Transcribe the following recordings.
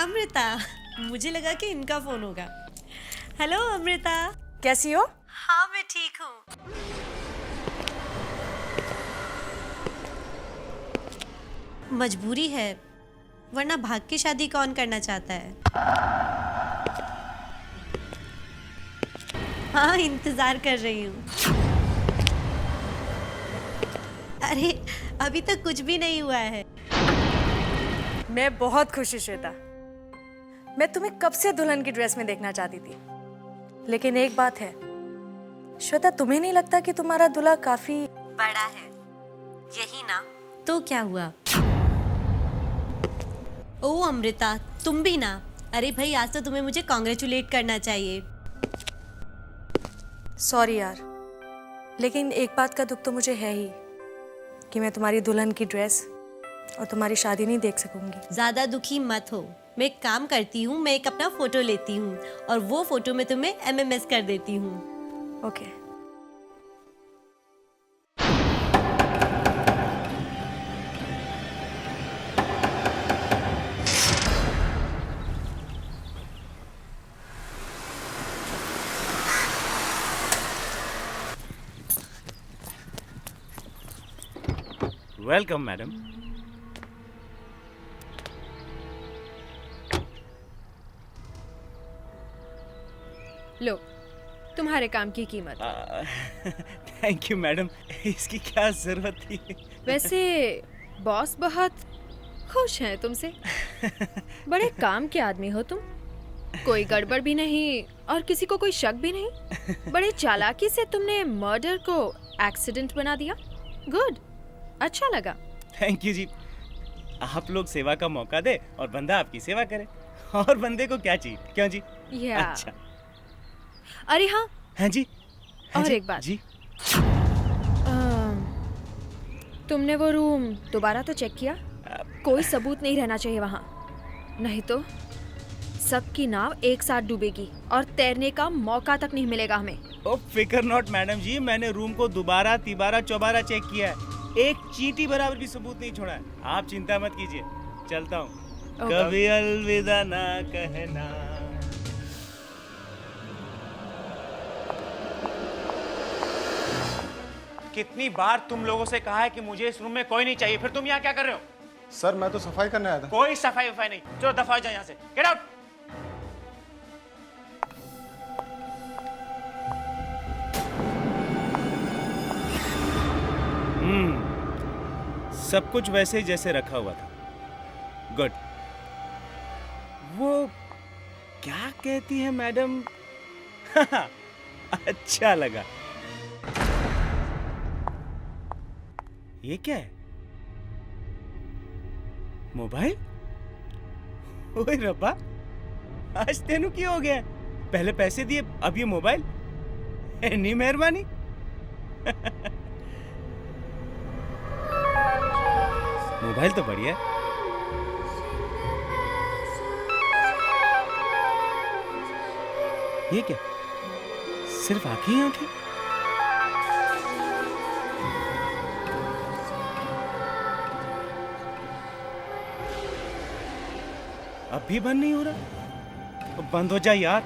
अमृता, मुझे लगा कि इनका फोन होगा। हेलो अमृता। कैसी हो? हाँ मैं ठीक हूँ। मजबूरी है, वरना भाग के शादी कौन करना चाहता है। हाँ इंतजार कर रही हूँ। अरे अभी तक कुछ भी नहीं हुआ है। मैं बहुत खुश हूँ श्वेता। मैं तुम्हें कब से दुल्हन की ड्रेस में देखना चाहती थी, लेकिन एक बात है श्वेता, तुम्हें नहीं लगता कि तुम्हारा दूल्हा काफी बड़ा है? यही ना। तो क्या हुआ? ओ अमृता, तुम भी ना। अरे भाई, आज तो तुम्हें मुझे कॉन्ग्रेचुलेट करना चाहिए। सॉरी यार, लेकिन एक बात का दुख तो मुझे है ही कि मैं तुम्हारी दुल्हन की ड्रेस और तुम्हारी शादी नहीं देख सकूंगी। ज्यादा दुखी मत हो। मैं एक काम करती हूँ, मैं एक अपना फोटो लेती हूँ और वो फोटो मैं तुम्हें MMS कर देती हूँ। ओके। Welcome madam. लो, तुम्हारे काम की कीमत। थैंक यू मैडम, इसकी क्या जरूरत थी? वैसे बॉस बहुत खुश हैं तुमसे। बड़े काम के आदमी हो तुम। कोई गड़बड़ भी नहीं और किसी को कोई शक भी नहीं। बड़े चालाकी से तुमने मर्डर को एक्सीडेंट बना दिया। गुड, अच्छा लगा। थैंक यू जी। आप लोग सेवा का मौका दे और बंदा आपकी सेवा करे, और बंदे को क्या चाहिए, क्यों जी? या अच्छा। अरे हाँ, हाँ जी। हाँ और जी, एक बात जी। तुमने वो रूम दोबारा तो चेक किया? कोई सबूत नहीं रहना चाहिए वहाँ, नहीं तो सबकी नाव एक साथ डूबेगी और तैरने का मौका तक नहीं मिलेगा हमें। ओ फिकर नॉट मैडम जी, मैंने रूम को दोबारा तिबारा चौबारा चेक किया है, एक चींटी बराबर भी सबूत नहीं छोड़ा है। आप चिंता मत कीजिए, चलता हूँ। कभी अलविदा ना कहना। कितनी बार तुम लोगों से कहा है कि मुझे इस रूम में कोई नहीं चाहिए, फिर तुम यहाँ क्या कर रहे हो? सर मैं तो सफाई करने आया था। कोई सफाई वफाई नहीं, चलो दफा हो जाओ यहाँ से, गेट आउट। सब कुछ वैसे ही जैसे रखा हुआ था। गुड। वो क्या कहती है मैडम? अच्छा लगा। ये क्या है? मोबाइल? ओए रब्बा, आज तेनू की हो गया? पहले पैसे दिए, अब ये मोबाइल? इतनी मेहरबानी। मोबाइल तो बढ़िया है। ये क्या? सिर्फ आंखें ही आंखें? अब भी बंद नहीं हो रहा? तो बंद हो जा यार।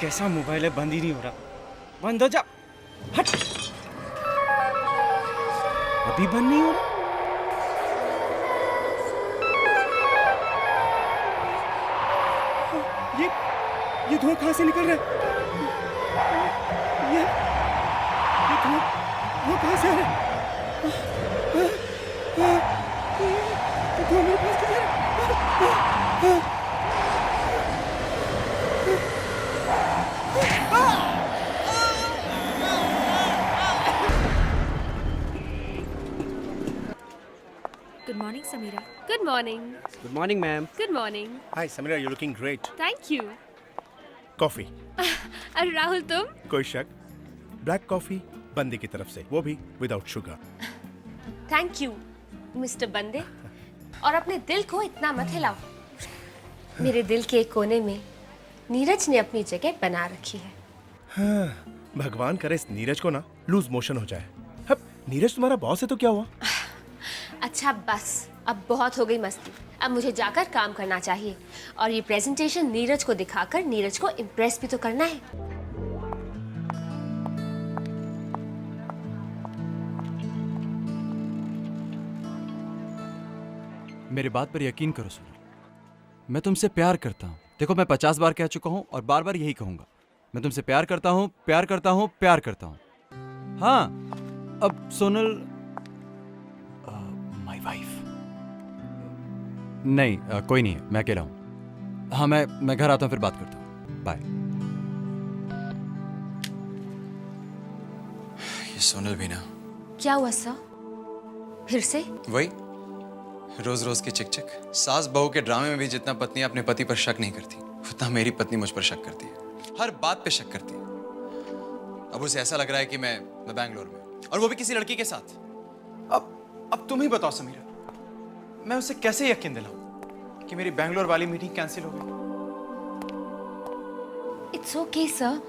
कैसा मोबाइल है, बंद ही नहीं हो रहा। बंद हो जा, हट। अभी बंद नहीं हो रहा। ये धुआं कहाँ से निकल रहा है? ये धुआं कहाँ से आ रहा है? ये धुआं मेरे पास किधर है? Good morning Samira. Good morning. Good morning, ma'am. Good morning. Hi Samira, you looking great. Thank you. Coffee? अरे राहुल तुम? कोई शक? ब्लैक कॉफी बंदे की तरफ से, वो भी without sugar. Thank you, Mr. बंदे। और अपने दिल को इतना मत हिलाओ। मेरे दिल के एक कोने में नीरज ने अपनी जगह बना रखी है। हाँ, भगवान करे इस नीरज को ना लूज मोशन हो जाए। अब नीरज तुम्हारा बॉस है तो क्या हुआ? अच्छा बस, अब बहुत हो गई मस्ती। अब मुझे जाकर काम करना चाहिए और ये प्रेजेंटेशन नीरज को दिखाकर नीरज को इम्प्रेस भी तो करना है। मेरी बात पर यकीन करो सोनल, मैं तुमसे प्यार करता हूँ। देखो मैं 50 बार कह चुका हूँ और बार बार यही कहूंगा, मैं तुमसे प्यार करता हूँ, प्यार करता हूँ, प्यार करता हूँ। हाँ, अब सोनल माय वाइफ नहीं, कोई नहीं है, मैं अकेला हूँ। हाँ, मैं घर आता हूँ, फिर बात करता हूँ। बाय। ये सोनल भी ना, क्या हुआ सर? फिर से? वही रोज रोज की चिक चिक। सास बहू के ड्रामे में भी जितना पत्नी अपने पति पर शक नहीं करती, उतना मेरी पत्नी मुझ पर शक करती है। हर बात पे शक करती है। अब उसे ऐसा लग रहा है कि मैं बैंगलोर में हूं, और वो भी किसी लड़की के साथ। अब तुम ही बताओ समीरा, मैं उसे कैसे यकीन दिलाऊं कि मेरी बैंगलोर वाली मीटिंग कैंसिल हो गई? इट्स ओके सर,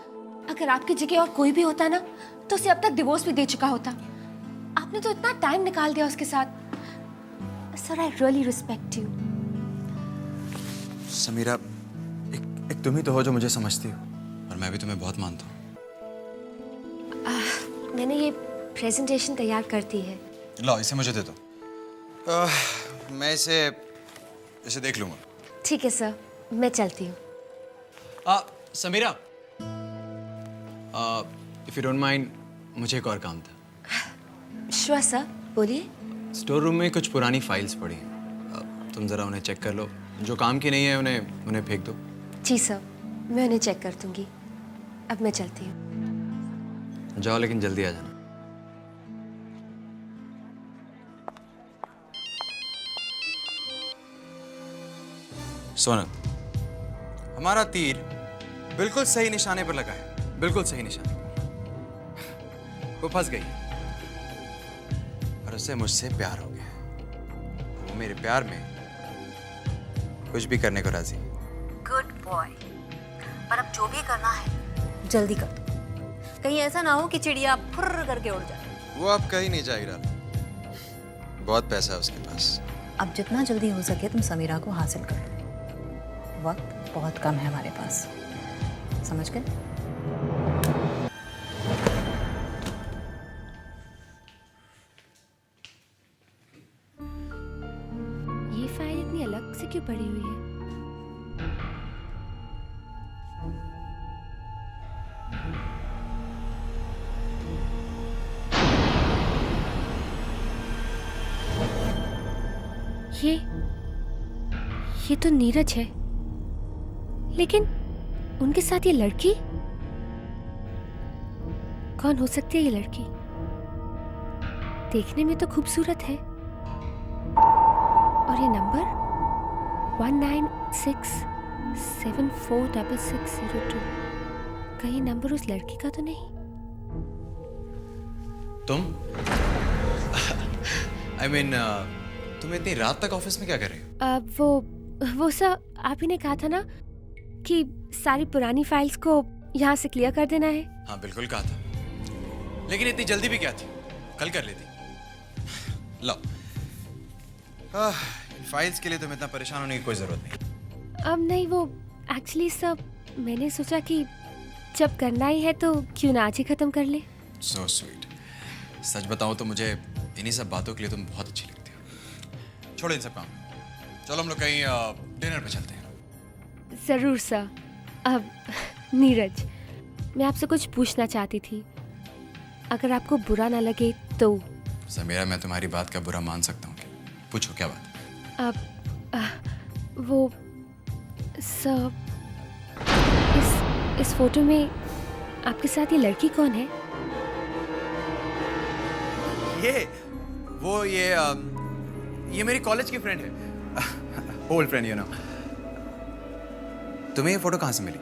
अगर आपकी जगह और कोई भी होता ना तो उसे अब तक डिवोर्स भी दे चुका होता। आपने तो इतना टाइम निकाल दिया उसके साथ। Sir I really respect you. Samira, एक तुम ही तो हो जो मुझे समझती हो, और मैं भी तुम्हें बहुत मानता हूँ। मैंने ये प्रेजेंटेशन तैयार कर दी है। लो, इसे मुझे दे दो। मैं इसे देख लूंगा। ठीक है सर, मैं चलती हूँ। Samira, if you don't mind, मुझे एक और काम था। श्योर सर, बोलिए। स्टोर रूम में कुछ पुरानी फाइल्स पड़ी हैं, तुम जरा उन्हें चेक कर लो। जो काम की नहीं है उन्हें फेंक दो। जी सर, मैं उन्हें चेक कर दूंगी। अब मैं चलती हूँ। जाओ, लेकिन जल्दी आ जाना। सोनल, हमारा तीर बिल्कुल सही निशाने पर लगा है, बिल्कुल सही निशाने पर। वो फंस गई और उसे मुझसे प्यार हो गया। वो मेरे प्यार में कुछ भी करने को राजी। Good boy. पर अब जो भी करना है जल्दी कर, कहीं ऐसा ना हो कि चिड़िया फुर्र करके उड़ जाए। वो अब कहीं नहीं जाएगा, बहुत पैसा है उसके पास। अब जितना जल्दी हो सके तुम समीरा को हासिल कर लो, वक्त बहुत कम है हमारे पास, समझ गए? ये फाइल इतनी अलग से क्यों पड़ी हुई है? ये तो नीरज है, लेकिन उनके साथ ये लड़की कौन हो सकती है? ये लड़की देखने में तो खूबसूरत है, और ये नंबर 1967466602, कहीं नंबर उस लड़की का तो नहीं? तुम I mean, तुम इतनी रात तक ऑफिस में क्या कर रहे हो? वो सर, आप ही ने कहा था ना कि सारी पुरानी फाइल्स को यहाँ से क्लियर कर देना है। हाँ बिल्कुल कहा था, लेकिन इतनी जल्दी भी क्या थी, कल कर लेती। लो, इन फाइल्स के लिए तुम्हें इतना परेशान होने की कोई जरूरत नहीं। अब नहीं, वो एक्चुअली सर मैंने सोचा कि जब करना ही है तो क्यों ना आज ही खत्म कर ले। So sweet। सच बताऊं तो मुझे इन्हीं सब बातों के लिए तुम बहुत अच्छी लगती हो। छोड़ो इन सब काम, चलो हम लोग कहीं डिनर पे चलते हैं। जरूर सर। अब नीरज, मैं आपसे कुछ पूछना चाहती थी, अगर आपको बुरा ना लगे तो। समीरा, मैं तुम्हारी बात का बुरा मान सकता हूँ, पूछो क्या बात। अब वो सर, इस फोटो में आपके साथ ये लड़की कौन है? ये मेरी कॉलेज की फ्रेंड है, ओल्ड फ्रेंड यू नो। तुम्हें ये फोटो कहाँ से मिली?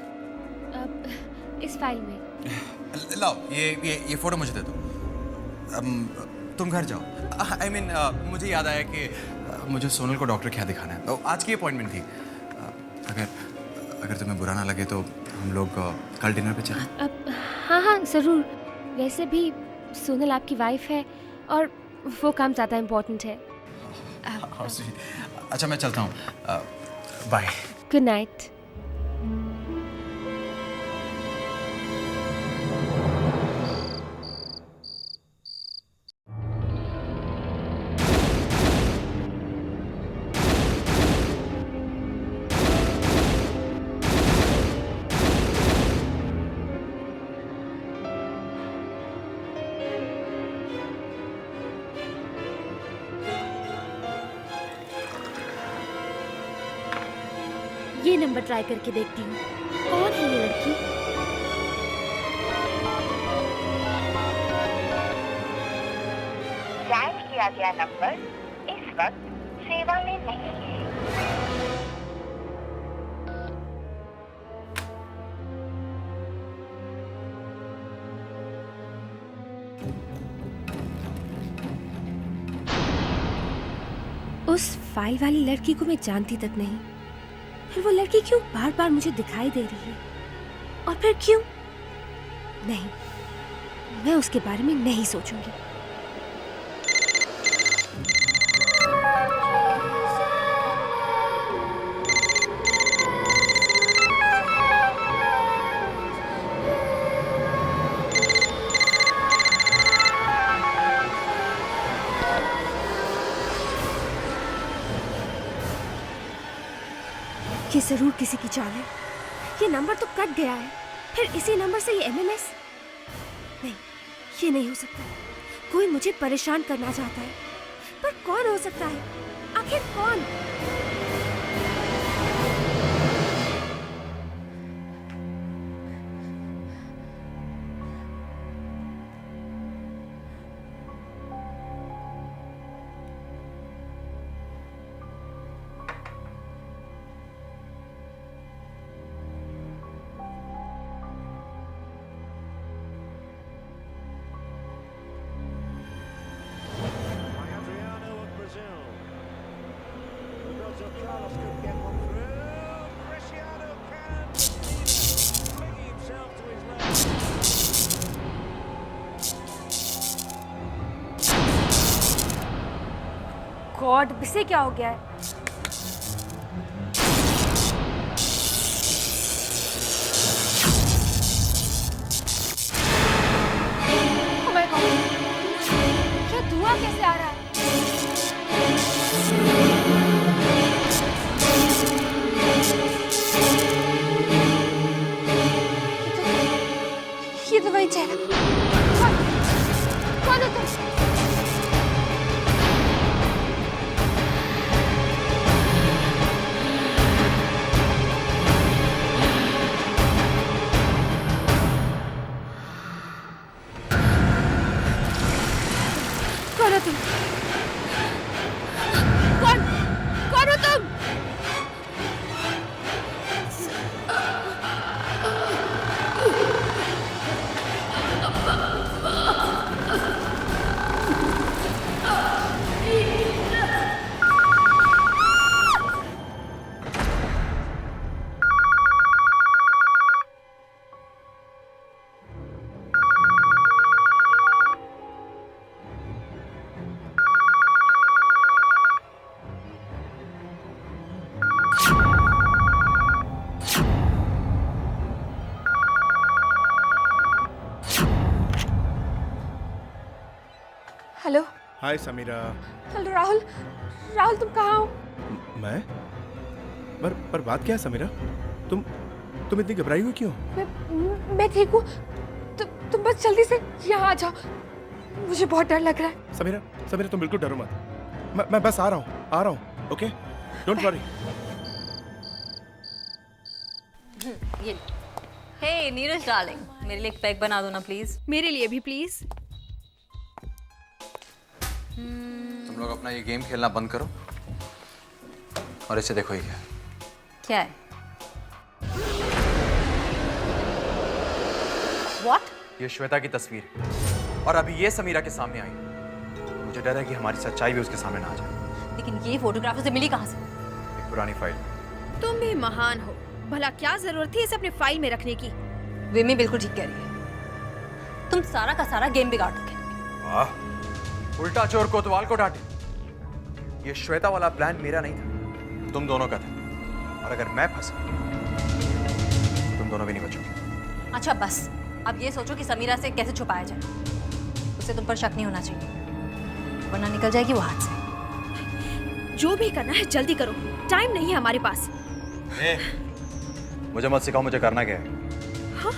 इस फाइल में। लाओ, ये फोटो मुझे दे दो। तुम घर जाओ। I mean, मुझे याद आया कि मुझे सोनल को डॉक्टर के यहाँ दिखाना है, तो आज की अपॉइंटमेंट थी। अगर तुम्हें बुरा ना लगे तो हम लोग कल डिनर पे चलें। हाँ ज़रूर। वैसे भी सोनल आपकी वाइफ है और वो काम ज़्यादा इम्पोर्टेंट है। How sweet. अच्छा मैं चलता हूँ, बाय। Good night. ये नंबर ट्राई करके देखती हूँ, कौन है ये लड़की? डायल किया गया नंबर इस वक्त सेवा में नहीं है। उस फाइल वाली लड़की को मैं जानती तक नहीं, फिर वो लड़की क्यों बार बार मुझे दिखाई दे रही है? और फिर क्यों? नहीं, मैं उसके बारे में नहीं सोचूंगी। ये जरूर किसी की चाल है। ये नंबर तो कट गया है, फिर इसी नंबर से ये एमएमएस? नहीं, ये नहीं हो सकता। कोई मुझे परेशान करना चाहता है, पर कौन हो सकता है? आखिर कौन? गॉड, इसे क्या हो गया है? Oh my God! ये धुआं कैसे आ रहा है? ये तो वही चेहरा। कौन है तुम? हेलो। हाय समीरा। हेलो राहुल। राहुल तुम कहाँ हो? मैं? पर बात क्या है समीरा? तुम इतनी घबराई हुई क्यों? मैं ठीक हूँ। तुम बस जल्दी से यहाँ आ जाओ, मुझे बहुत डर लग रहा है। समीरा तुम बिल्कुल डरो मत। मैं बस आ रहा हूँ। Okay, don't worry. ये हे नीरज डार्लिंग, मेरे लिए एक पैक बना दो ना प्लीज। मेरे लिए भी प्लीज। तुम लोग अपना ये गेम खेलना बंद करो और इसे देखो। ये क्या है? What? ये श्वेता की तस्वीर है और अभी ये समीरा के सामने आई। मुझे डर है कि हमारी सच्चाई भी उसके सामने ना आ जाए। लेकिन ये फोटोग्राफ से मिली कहाँ से? एक पुरानी फाइल। तुम भी महान हो, भला क्या जरूरत थी इसे अपने फाइल में रखने की? विमी बिल्कुल ठीक कह रही है, तुम सारा का सारा गेम बिगाड़ दोगे। वाह, उल्टा चोर कोतवाल को डांटे। ये श्वेता वाला प्लान मेरा नहीं था, तुम दोनों का था। और अगर मैं फंसा तो तुम दोनों भी नहीं बचोगे। अच्छा बस, अब ये सोचो कि समीरा से कैसे छुपाया जाए। उसे तुम पर शक नहीं होना चाहिए, वरना निकल जाएगी वो हाथ से। जो भी करना है जल्दी करो, टाइम नहीं है हमारे पास। मुझे मत सिखाओ मुझे करना क्या है। हाँ?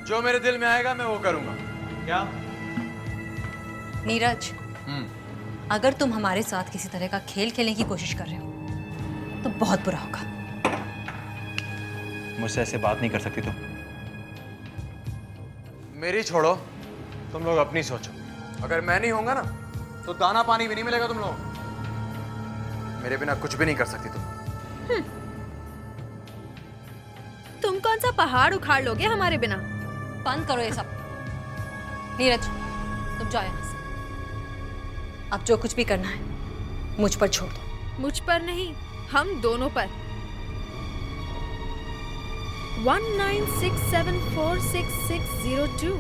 जो मेरे दिल में आएगा मैं वो करूंगा। क्या? नीरज, अगर तुम हमारे साथ किसी तरह का खेल खेलने की कोशिश कर रहे हो तो बहुत बुरा होगा। मुझसे ऐसे बात नहीं कर सकती तुम। मेरी छोड़ो, तुम लोग अपनी सोचो। अगर मैं नहीं होऊंगा ना तो दाना पानी भी नहीं मिलेगा तुम लोगों को। मेरे बिना कुछ भी नहीं कर सकती तुम। तुम कौन सा पहाड़ उखाड़ लोगे हमारे बिना? बंद करो ये सब। नीरज, तुम जाओ यहाँ से। अब जो कुछ भी करना है मुझ पर छोड़ दो। मुझ पर नहीं, हम दोनों पर। 1967466602।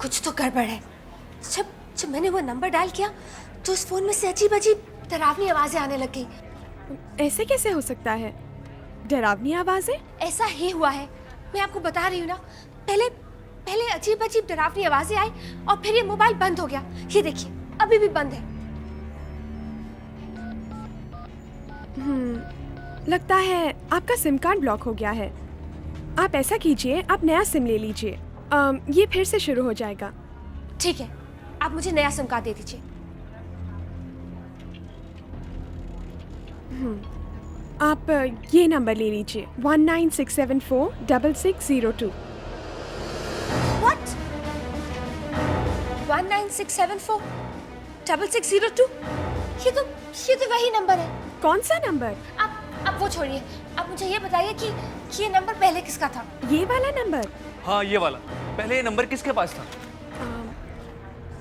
कुछ तो गड़बड़ है। जब मैंने वो नंबर डायल किया तो उस फोन में से अजीब अजीब डरावनी आवाजें आने लग गई। ऐसे कैसे हो सकता है? डरावनी आवाजें? ऐसा ही हुआ है, मैं आपको बता रही हूँ ना। पहले अजीब अजीब डरावनी आवाजें आई और फिर ये मोबाइल बंद हो गया। ये देखिए अभी भी बंद है। लगता है आपका सिम कार्ड ब्लॉक हो गया है। आप ऐसा कीजिए, आप नया सिम ले लीजिए। ये फिर से शुरू हो जाएगा। ठीक है, आप मुझे नया सिम कार्ड दे दीजिए। आप ये नंबर ले लीजिए 1967466602। What? 1967466602? ये तो वही नंबर है। कौन सा नंबर? आप वो छोड़िए, आप मुझे ये बताइए कि ये नंबर पहले किसका था? ये वाला नंबर? हाँ ये वाला। पहले ये नंबर किसके पास था?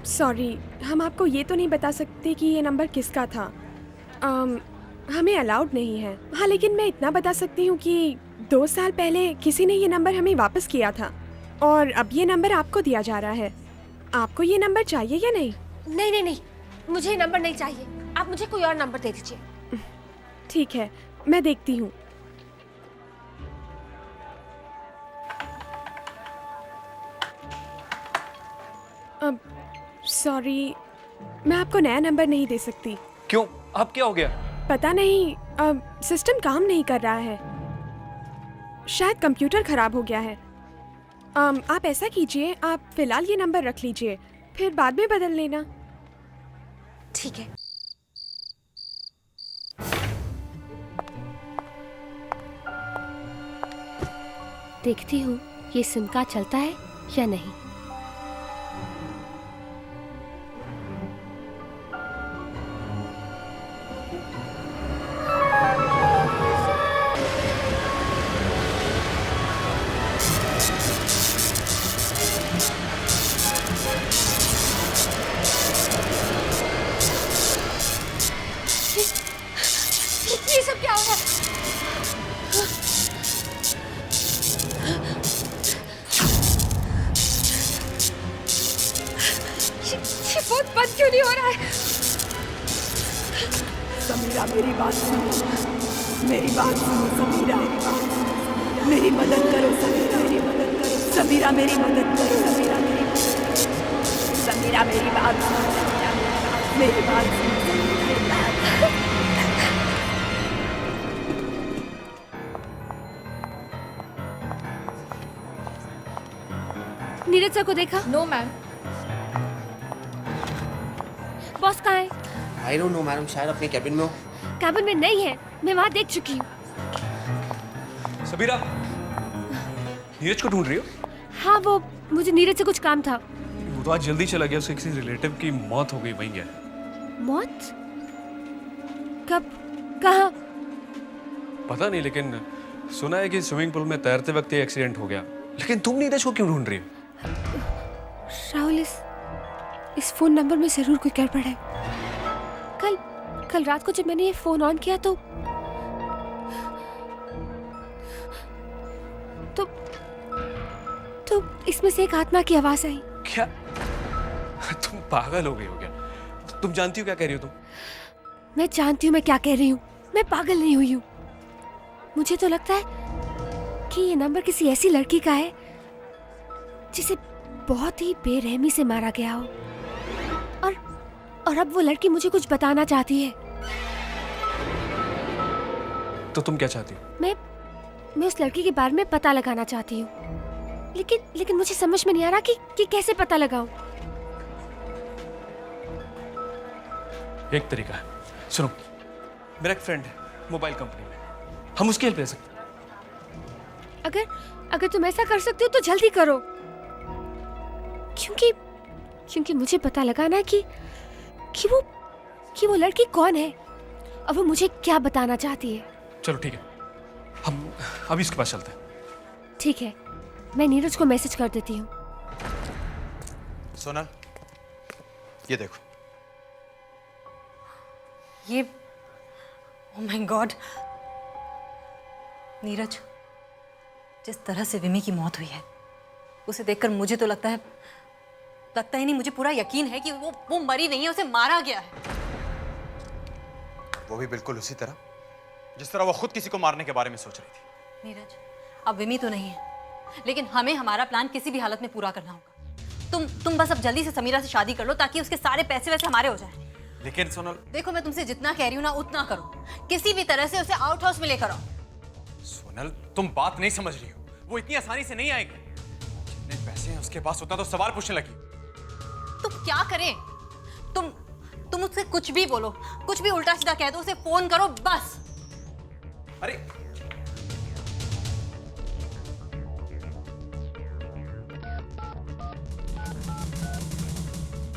सॉरी, हम आपको ये तो नहीं बता सकते कि ये नंबर किसका था। हमें अलाउड नहीं है। हाँ, लेकिन मैं इतना बता सकती हूँ कि 2 साल पहले किसी ने ये नंबर हमें वापस किया था और अब ये नंबर आपको दिया जा रहा है। आपको ये नंबर चाहिए या नहीं? नहीं, मुझे ये नंबर नहीं चाहिए। आप मुझे कोई और नंबर दे दीजिए। ठीक है, मैं देखती हूँ। अब सॉरी, मैं आपको नया नंबर नहीं दे सकती। क्यों? अब क्या हो गया? पता नहीं, अब सिस्टम काम नहीं कर रहा है। शायद कंप्यूटर खराब हो गया है। आप ऐसा कीजिए, आप फिलहाल ये नंबर रख लीजिए, फिर बाद में बदल लेना। ठीक है। देखती हूँ ये सिम कार्ड चलता है या नहीं। नहीं हो रहा है। समीरा मेरी बात सुनो, मेरी बात सुनो समीरा, मेरी मदद करो समीरा, मेरी मदद करो समीरा, मेरी मदद करो समीरा, समीरा मेरी बात सुनो, मेरी बात सुनो। नीरज सर को देखा? No ma'am. बॉस कहाँ है? आई डोंट नो मैडम, शायद अपने कैबिन में हो। कैबिन में नहीं है, मैं वहाँ देख चुकी हूँ। सबीरा, नीरज को ढूंढ रही हो? हाँ, वो मुझे नीरज से कुछ काम था। वो तो आज जल्दी चला गया, उसके किसी रिलेटिव की मौत हो गई, वहीं गया। मौत? कब? कहाँ? पता नहीं, लेकिन सुना है कि स्विमिंग पूल में तैरते वक्त ये एक्सीडेंट हो गया। लेकिन तुम नीरज को क्यों ढूंढ रही हो? राहुल, इस फोन नंबर में जरूर कोई गड़बड़ है। कल रात को जब मैंने ये फोन ऑन किया तो इसमें से एक आत्मा की आवाज आई। क्या? तुम पागल हो गई हो क्या? तुम जानती हो क्या कह रही हो तुम? मैं जानती हूँ मैं क्या कह रही हूँ, मैं पागल नहीं हुई हूँ। मुझे तो लगता है कि ये नंबर किसी ऐसी लड़की का है जिसे बहुत ही बेरहमी से मारा गया हो, और अब वो लड़की मुझे कुछ बताना चाहती है। तो तुम क्या चाहती हो? मैं उस लड़की के बारे में पता लगाना चाहती हूँ, लेकिन मुझे समझ में नहीं आ रहा कि कैसे पता लगाऊं। एक तरीका है, सुनो, मेरा एक फ्रेंड है मोबाइल कंपनी में, हम उसकी हेल्प ले सकते हैं। अगर तुम ऐसा कर सकते हो तो जल्दी करो, क्योंकि मुझे पता लगाना है कि वो लड़की कौन है और वो मुझे क्या बताना चाहती है। चलो ठीक है, हम अभी उसके पास चलते हैं। ठीक है, मैं नीरज को मैसेज कर देती हूँ। सोनल, ये देखो। ये ओह माय गॉड, नीरज, जिस तरह से विमी की मौत हुई है उसे देखकर मुझे तो लगता ही नहीं, मुझे पूरा यकीन है कि वो मरी नहीं है, उसे मारा गया है। वो भी बिल्कुल उसी तरह जिस तरह वो खुद किसी को मारने के बारे में सोच रही थी। नीरज, अब विमी तो नहीं है, लेकिन हमें हमारा प्लान किसी भी हालत में पूरा करना होगा। तुम बस अब जल्दी से समीरा से शादी कर लो ताकि उसके सारे पैसे वैसे हमारे हो जाएं। लेकिन सोनल, देखो, मैं तुमसे जितना कह रही हूँ ना उतना करो, किसी भी तरह से उसे आउट हाउस में लेकर आओ। सोनल, तुम बात नहीं समझ रही हो, वो इतनी आसानी से नहीं आएगी। जितने पैसे हैं उसके पास उतना तो सवाल पूछने लगी। तुम क्या करें? तुम उससे कुछ भी बोलो, कुछ भी उल्टा सीधा कह दो, उसे फोन करो बस। अरे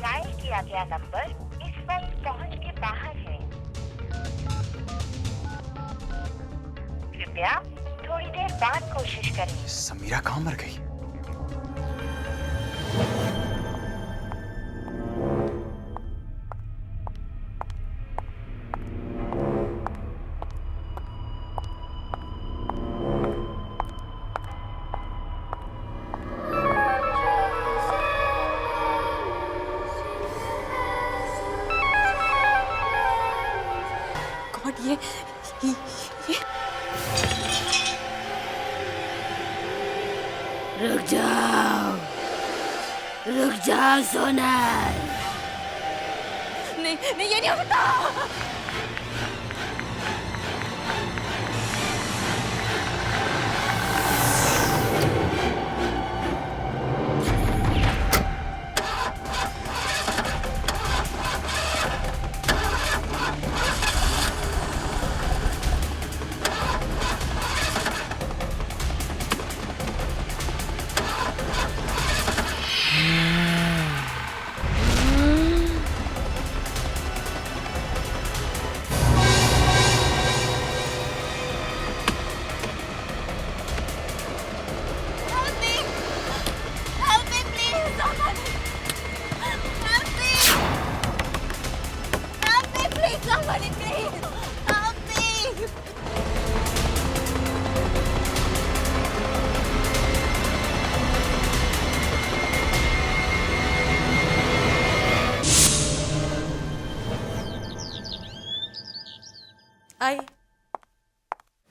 डायल किया गया नंबर इस वक्त पहुंच के बाहर है। कृपया थोड़ी देर बाद कोशिश करें। समीरा कहाँ मर गई? ये रुक जाओ सोनल। नहीं, ये नहीं हो सकता।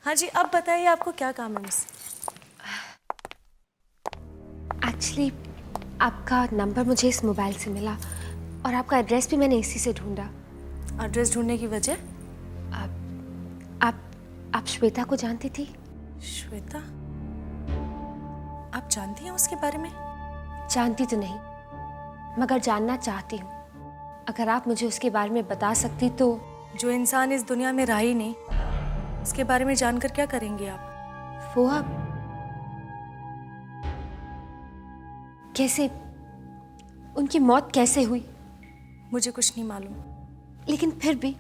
हाँ जी, अब बताइए आपको क्या काम है मुझसे? एक्चुअली आपका नंबर मुझे इस मोबाइल से मिला और आपका एड्रेस भी मैंने इसी से ढूंढा। एड्रेस ढूंढने की वजह? आप श्वेता को जानती थी? श्वेता? आप जानती हैं उसके बारे में? जानती तो नहीं, मगर जानना चाहती हूँ। अगर आप मुझे उसके बारे में बता सकती तो। जो इंसान इस दुनिया में रहा ही नहीं, उसके बारे में जानकर क्या करेंगे आप? वो आप कैसे, उनकी मौत कैसे हुई? मुझे कुछ नहीं मालूम। लेकिन फिर भी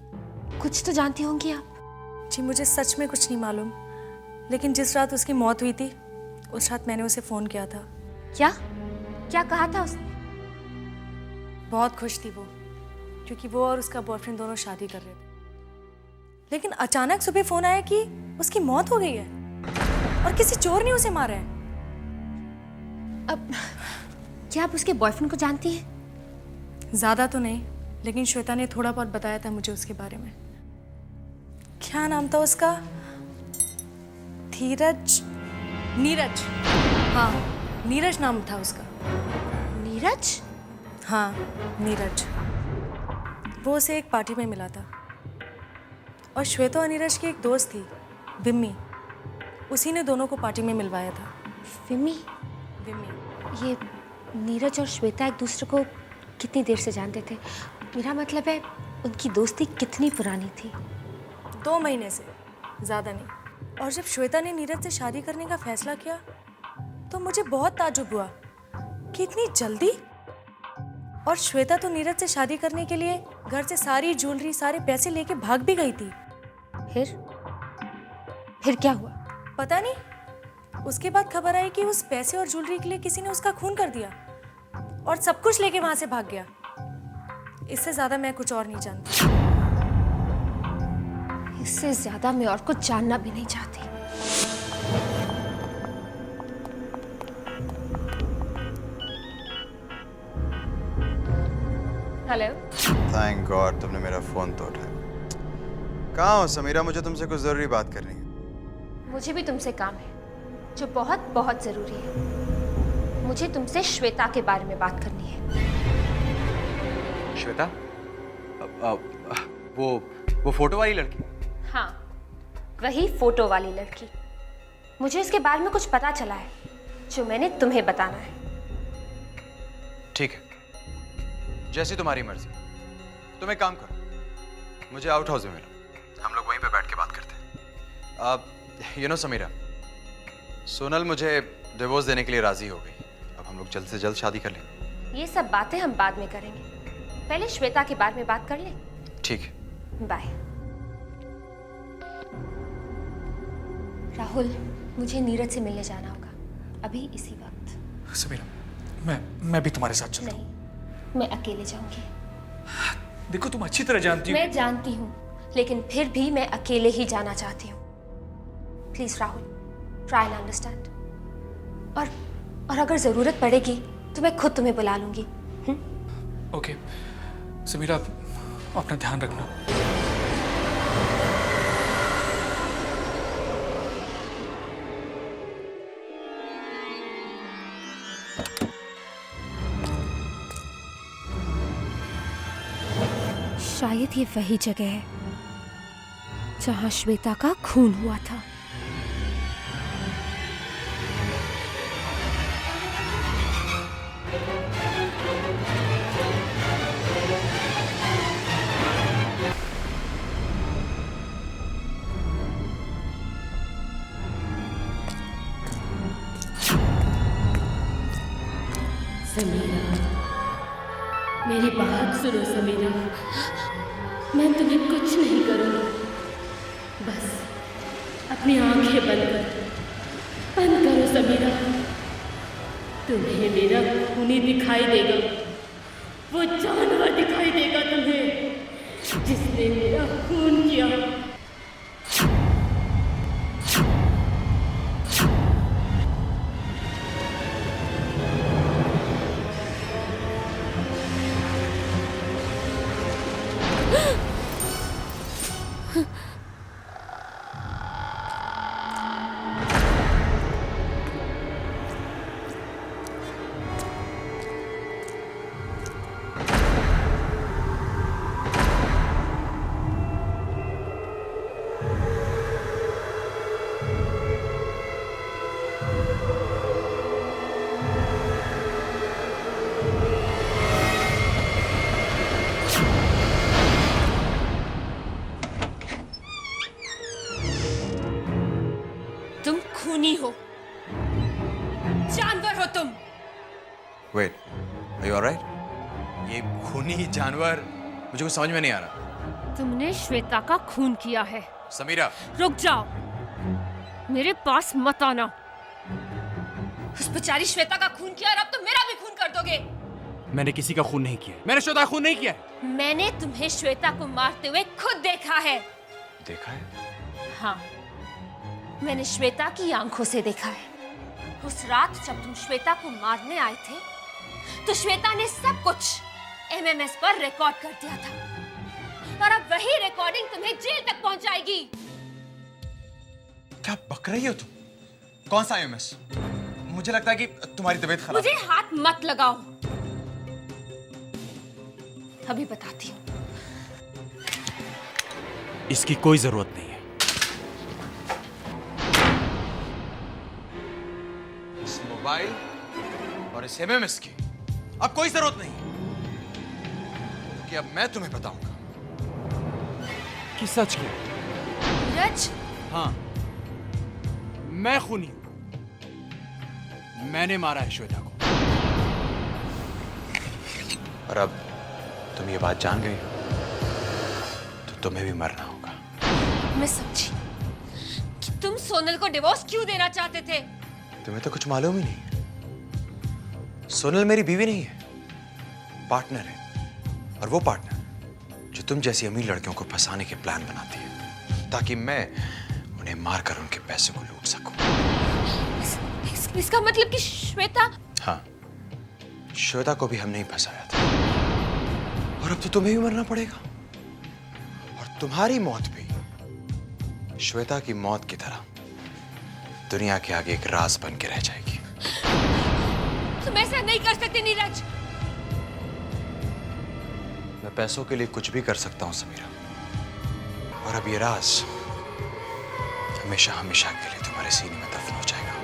कुछ तो जानती होंगी आप। जी मुझे सच में कुछ नहीं मालूम, लेकिन जिस रात उसकी मौत हुई थी उस रात मैंने उसे फ़ोन किया था। क्या क्या कहा था उसने? बहुत खुश थी वो, क्योंकि वो और उसका बॉयफ्रेंड दोनों शादी कर रहे थे। लेकिन अचानक सुबह फ़ोन आया कि उसकी मौत हो गई है और किसी चोर ने उसे मारा है। अब क्या आप उसके बॉयफ्रेंड को जानती हैं? ज़्यादा तो नहीं, लेकिन श्वेता ने थोड़ा बहुत बताया था मुझे उसके बारे में। क्या नाम था उसका? धीरज, नीरज। हाँ, नीरज नाम था उसका। नीरज? हाँ, नीरज। वो उसे एक पार्टी में मिला था और श्वेता और नीरज की एक दोस्त थी, विम्मी। उसी ने दोनों को पार्टी में मिलवाया था। विम्मी? विम्मी। ये नीरज और श्वेता एक दूसरे को कितनी देर से जानते थे? मेरा मतलब है उनकी दोस्ती कितनी पुरानी थी? 2 महीने से, ज़्यादा नहीं। और जब श्वेता ने नीरज से शादी करने का फैसला किया तो मुझे बहुत ताज्जुब हुआ कि इतनी जल्दी। और श्वेता तो नीरज से शादी करने के लिए घर से सारी ज्वेलरी, सारे पैसे लेके भाग भी गई थी। फिर क्या हुआ? पता नहीं। उसके बाद खबर आई कि उस पैसे और ज्वेलरी के लिए किसी ने उसका खून कर दिया और सब कुछ लेके वहां से भाग गया। इससे ज्यादा मैं कुछ और नहीं जानती। इससे ज्यादा मैं और कुछ जानना भी नहीं चाहती। हेलो। थैंक गॉड तुमने मेरा फोन तो उठाया। कहाँ हो समीरा? मुझे तुमसे कुछ जरूरी बात करनी है। मुझे भी तुमसे काम है जो बहुत बहुत जरूरी है। मुझे तुमसे श्वेता के बारे में बात करनी है। श्वेता? वो फोटो वाली लड़की? हाँ, वही फोटो वाली लड़की। मुझे उसके बारे में कुछ पता चला है जो मैंने तुम्हें बताना है। ठीक है, जैसी तुम्हारी मर्जी। तुम एक काम करो, मुझे आउट हाउस में मिलो, हम लोग वहीं पे बैठ के बात करते हैं। अब यू नो समीरा, सोनल मुझे डिवोर्स देने के लिए राजी हो गई। अब हम लोग जल्द से जल्द शादी कर लें। ये सब बातें हम बाद में करेंगे, पहले श्वेता के बारे में बात कर लें। ठीक है, बाय। राहुल, मुझे नीरज से मिलने जाना होगा अभी इसी वक्त। समीरा, मैं भी तुम्हारे साथ चलता हूँ। नहीं, मैं अकेले जाऊंगी। देखो तुम अच्छी तरह जानती हो। मैं जानती हूँ, लेकिन फिर भी मैं अकेले ही जाना चाहती हूँ। Please Rahul, try and understand. और अगर जरूरत पड़ेगी तो मैं खुद तुम्हें बुला लूंगी। ओके समीरा, अपना ध्यान रखना। शायद ये वही जगह है जहां श्वेता का खून हुआ था। समीरा, मेरी बात सुनो समीरा, मैं तुम्हें कुछ नहीं करूँगी। बस अपनी आंखें बंद करो समीरा। तुम्हें मेरा खूनी दिखाई देगा, वो जानवर दिखाई देगा तुम्हें जिसने मेरा खून किया। खूनी हो, जानवर हो तुम। Wait, are you alright? ये खूनी जानवर मुझे कुछ समझ में नहीं आ रहा। तुमने श्वेता का खून किया है। समीरा, रुक जाओ, मेरे पास मत आना। उस बेचारी श्वेता का खून किया और अब तुम मेरा भी खून कर दोगे। मैंने किसी का खून नहीं किया। मैंने श्वेता का खून नहीं किया है। मैंने तुम्हें श्वेता को मारते हुए खुद देखा है। देखा है? हाँ, मैंने श्वेता की आंखों से देखा है। उस रात जब तुम श्वेता को मारने आए थे, तो श्वेता ने सब कुछ MMS पर रिकॉर्ड कर दिया था, और अब वही रिकॉर्डिंग तुम्हें जेल तक पहुंचाएगी। क्या बक रही हो तुम? कौन सा MMS? मुझे लगता है कि तुम्हारी तबीयत खराब मुझे है। हाथ मत लगाओ, अभी बताती हूँ। इसकी कोई जरूरत नहीं है। इस मोबाइल और इस MMS की अब कोई जरूरत नहीं, क्योंकि अब मैं तुम्हें बताऊंगा कि सच क्या? नीरज, हाँ, मैं खूनी हूं। मैंने मारा है श्वेता को। और अब तुम ये बात जान गई हो, तो तुम्हें भी मरना होगा। मैं समझी कि तुम सोनल को डिवोर्स क्यों देना चाहते थे। तुम्हें तो कुछ मालूम ही नहीं। सोनल मेरी बीवी नहीं है, पार्टनर है। और वो पार्टनर जो तुम जैसी अमीर लड़कियों को फंसाने के प्लान बनाती है, ताकि मैं उन्हें मारकर उनके पैसे को लूट सकूं। इसका मतलब कि श्वेता? हाँ, श्वेता को भी हमने ही फंसाया था, और अब तो तुम्हें भी मरना पड़ेगा। और तुम्हारी मौत भी श्वेता की मौत की तरह दुनिया के आगे एक राज बन के रह जाएगी। तुम ऐसा नहीं कर सकते नीरज। मैं पैसों के लिए कुछ भी कर सकता हूं समीरा, और अब ये राज हमेशा हमेशा के लिए तुम्हारे सीने में दफन हो जाएगा।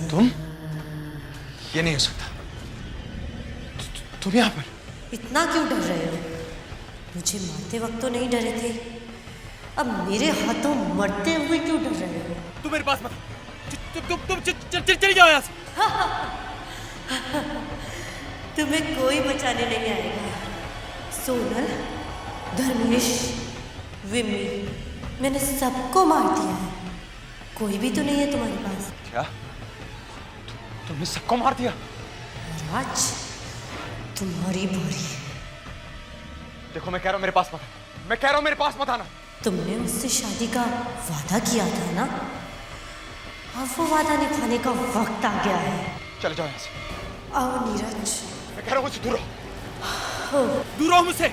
तुम? ये नहीं हो सकता। तुम यहाँ पर? इतना क्यों डर रहे हो? मुझे मारते वक्त तो नहीं डरे थे, अब मेरे हाथों मरते हुए क्यों डर रहे हो? तुम मेरे पास मत। तुम चली जाओ यहाँ से। तुम्हें कोई बचाने नहीं आएगा। सोनल, धर्मेश, विमी, मैंने सबको मार दिया है। कोई भी तो नहीं है तुम्हारे पास। क्या? तुमने सबको मार दिया? राज, तुम्हारी बारी। देखो, मैं कह रहा हूं मेरे पास मत आना। मैं कह रहा हूं मेरे पास मत आना। तुमने मुझसे शादी का वादा किया था ना? अब वो वादा निभाने का वक्त आ गया है। चले जाओ यहाँ से। आओ नीरज। मैं कह रहा हूं मुझसे दूर रहो। दूर रहो मुझसे।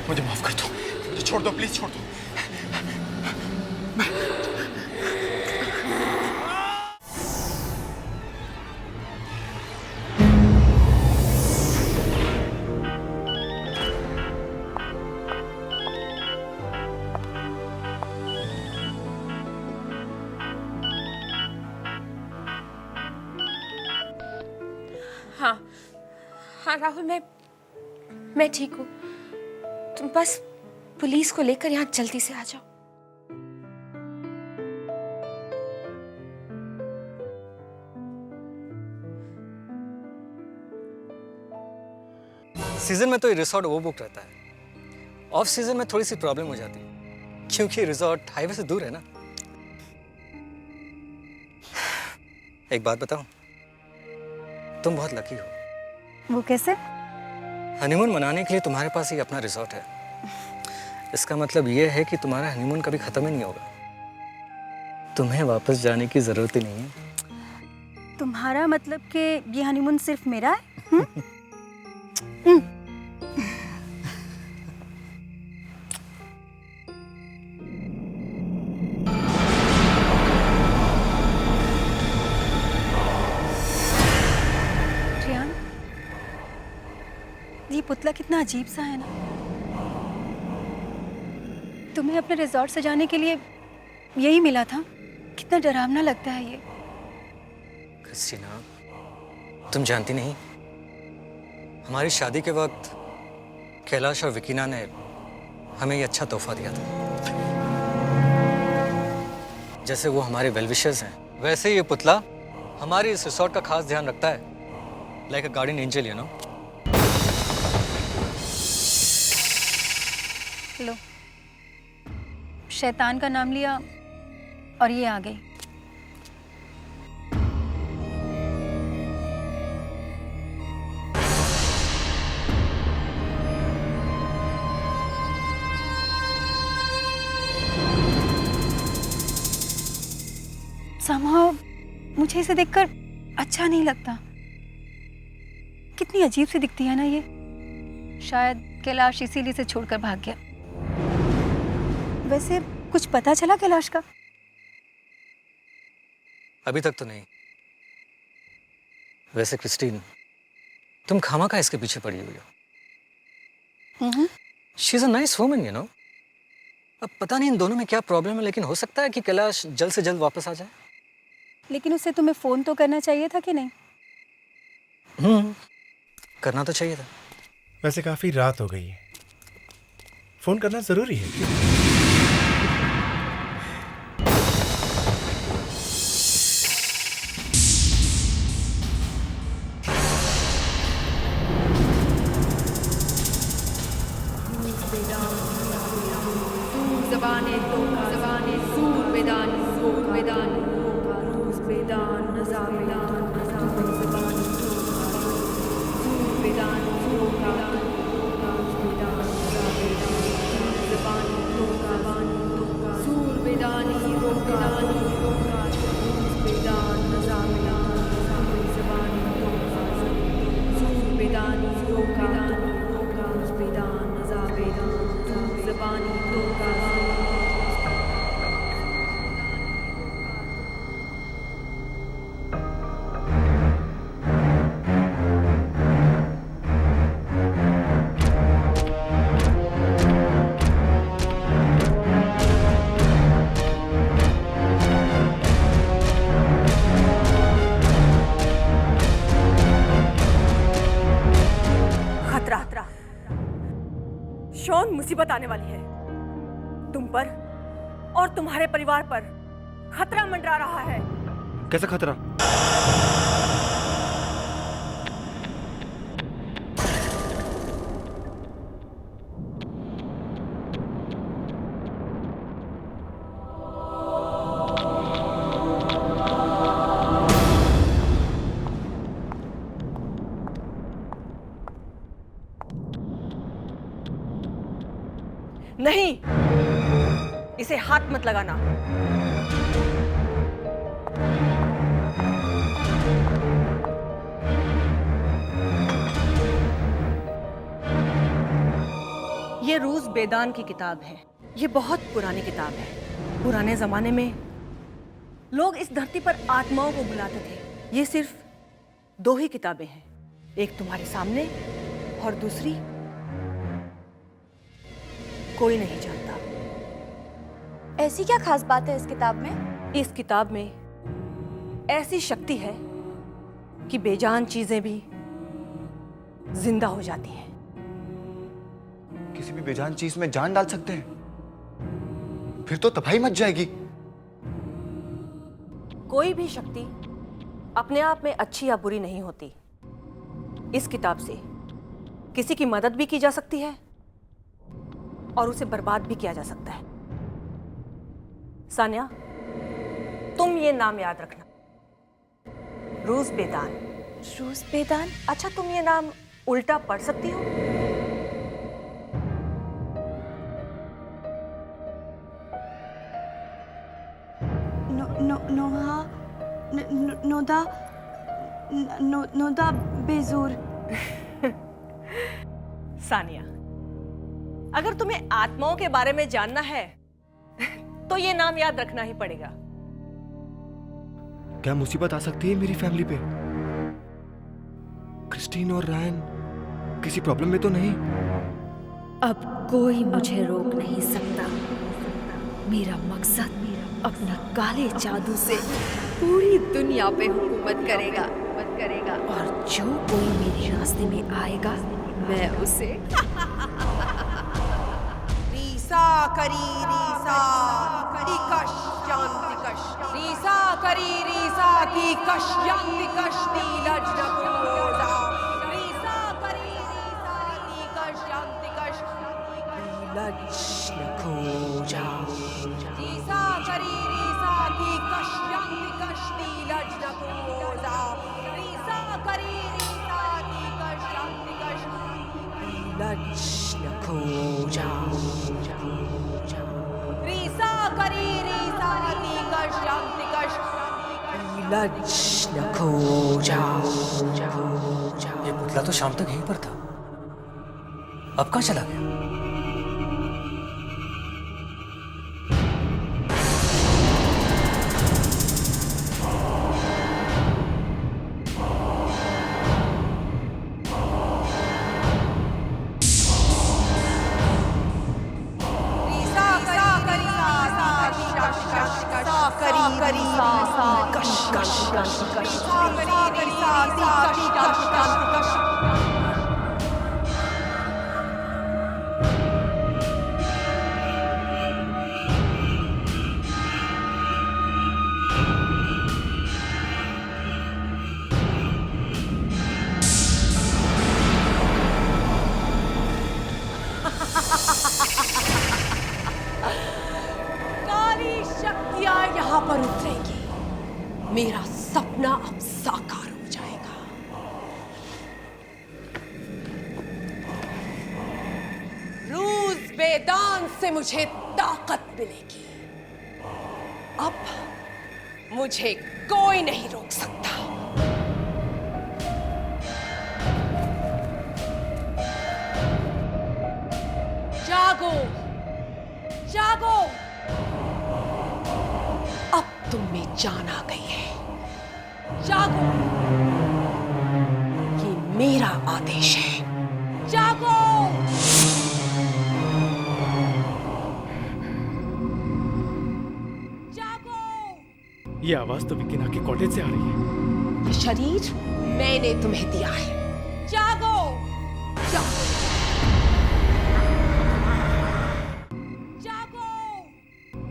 मुझे माफ कर दो, मुझे छोड़ दो, प्लीज छोड़ दो। हाँ हाँ राहुल, मैं ठीक हूँ। तुम बस पुलिस को लेकर यहाँ जल्दी से आ जाओ। सीजन में तो ये रिजॉर्ट ओवरबुक रहता है। ऑफ सीजन में थोड़ी सी प्रॉब्लम हो जाती है, क्योंकि रिजॉर्ट हाईवे से दूर है ना। एक बात बताऊं, तुम बहुत लकी हो। वो कैसे? हनीमून मनाने के लिए तुम्हारे पास ही अपना रिजॉर्ट है। इसका मतलब ये है कि तुम्हारा हनीमून कभी खत्म ही नहीं होगा। तुम्हें वापस जाने की जरूरत ही नहीं है। तुम्हारा मतलब कि ये हनीमून सिर्फ मेरा है? रियान, ये पुतला कितना अजीब सा है ना। तुम्हें अपने रिजॉर्ट से जाने के लिए यही मिला था? कितना डरावना लगता है ये। क्रिस्टीना, तुम जानती नहीं, हमारी शादी के वक्त कैलाश और विकीना ने हमें ये अच्छा तोहफा दिया था। जैसे वो हमारे वेल विशर्स हैं, वैसे ही ये पुतला हमारे इस रिसोर्ट का खास ध्यान रखता है, like a guardian angel, you know. लो, शैतान का नाम लिया और ये आ गई। somehow मुझे इसे देखकर अच्छा नहीं लगता। कितनी अजीब सी दिखती है ना ये। शायद कैलाश इसीलिए इसे छोड़कर भाग गया। वैसे कुछ पता चला कैलाश का? अभी तक तो नहीं। वैसे क्रिस्टीन, तुम खामखा इसके पीछे पड़ी हुई हो। She is a nice woman, you know. अब पता नहीं इन दोनों में क्या प्रॉब्लम है, लेकिन हो सकता है कि कैलाश जल्द से जल्द वापस आ जाए। लेकिन उसे तुम्हें फोन तो करना चाहिए था कि नहीं? करना तो चाहिए था। वैसे काफी रात हो गई है, फोन करना जरूरी है। ज़बाने धोखा ज़बाने सूर वेदान सूर वेदान धोखा रूस वेदान नज़ावेदान नज़ावे ज़बान धोखा सूर वेदान धोखा रूस वेदान नज़ावेदान ज़बान धोखा सूर वेदान धोखा रूस वेदान नज़ावेदान नज़ावे ज़बान धोखा सूर वेदान धोखा रूस वेदान नज़ावेदान ज़बान धोखा। खतरा, शॉन, मुसीबत आने वाली है। तुम पर और तुम्हारे परिवार पर खतरा मंडरा रहा है। कैसा खतरा? नहीं, इसे हाथ मत लगाना। ये रूस बेदान की किताब है। ये बहुत पुरानी किताब है। पुराने जमाने में लोग इस धरती पर आत्माओं को बुलाते थे। ये सिर्फ 2 ही किताबें हैं, एक तुम्हारे सामने और दूसरी कोई नहीं जानता। ऐसी क्या खास बात है इस किताब में? इस किताब में ऐसी शक्ति है कि बेजान चीजें भी जिंदा हो जाती हैं। किसी भी बेजान चीज में जान डाल सकते हैं? फिर तो तबाही मच जाएगी। कोई भी शक्ति अपने आप में अच्छी या बुरी नहीं होती। इस किताब से किसी की मदद भी की जा सकती है और उसे बर्बाद भी किया जा सकता है। सानिया, तुम ये नाम याद रखना, रूस बेदान। रूस बेदान? अच्छा, तुम ये नाम उल्टा पढ़ सकती हो? नोहा नोदा नोदा बेजूर। सानिया, अगर तुम्हें आत्माओं के बारे में जानना है तो ये नाम याद रखना ही पड़ेगा। क्या मुसीबत आ सकती है मेरी फैमिली पे? क्रिस्टीन और रायन किसी प्रॉब्लम में तो नहीं? अब कोई मुझे रोक नहीं सकता। मेरा मकसद अपना काले जादू से पूरी दुनिया पे हुकूमत करेगा और जो कोई मेरे रास्ते में आएगा मैं उसे रीसा करी रीसा की कश यांतिकश रीसा करी रीसा की कश यांतिकश नीलज नकोजा रीसा करी रीसा की कश यांतिकश नीलज नकोजा रीसा करी रीसा की कश यांतिकश नीलज नकोजा रीसा करी रीसा की कश यांतिकश नीलज नकोजा रीसा करी रीसा नीकश यांतिकश नीलज नकोजा। ये पुतला तो शाम तक यहीं पर था, अब कहाँ चला गया? काली शक्तियां यहाँ पर उतरेगी, मेरा सपना अब साकार हो जाएगा। रूज बेदान से मुझे ताकत मिलेगी, अब मुझे कोई नहीं रोक सकता। जागो जागो, अब तुम में जान आ गई है। जागो, ये मेरा आदेश है। जागो। ये आवाज तो विकिना के कॉटेज से आ रही है। ये शरीर मैंने तुम्हें दिया है। जागो जागो जागो।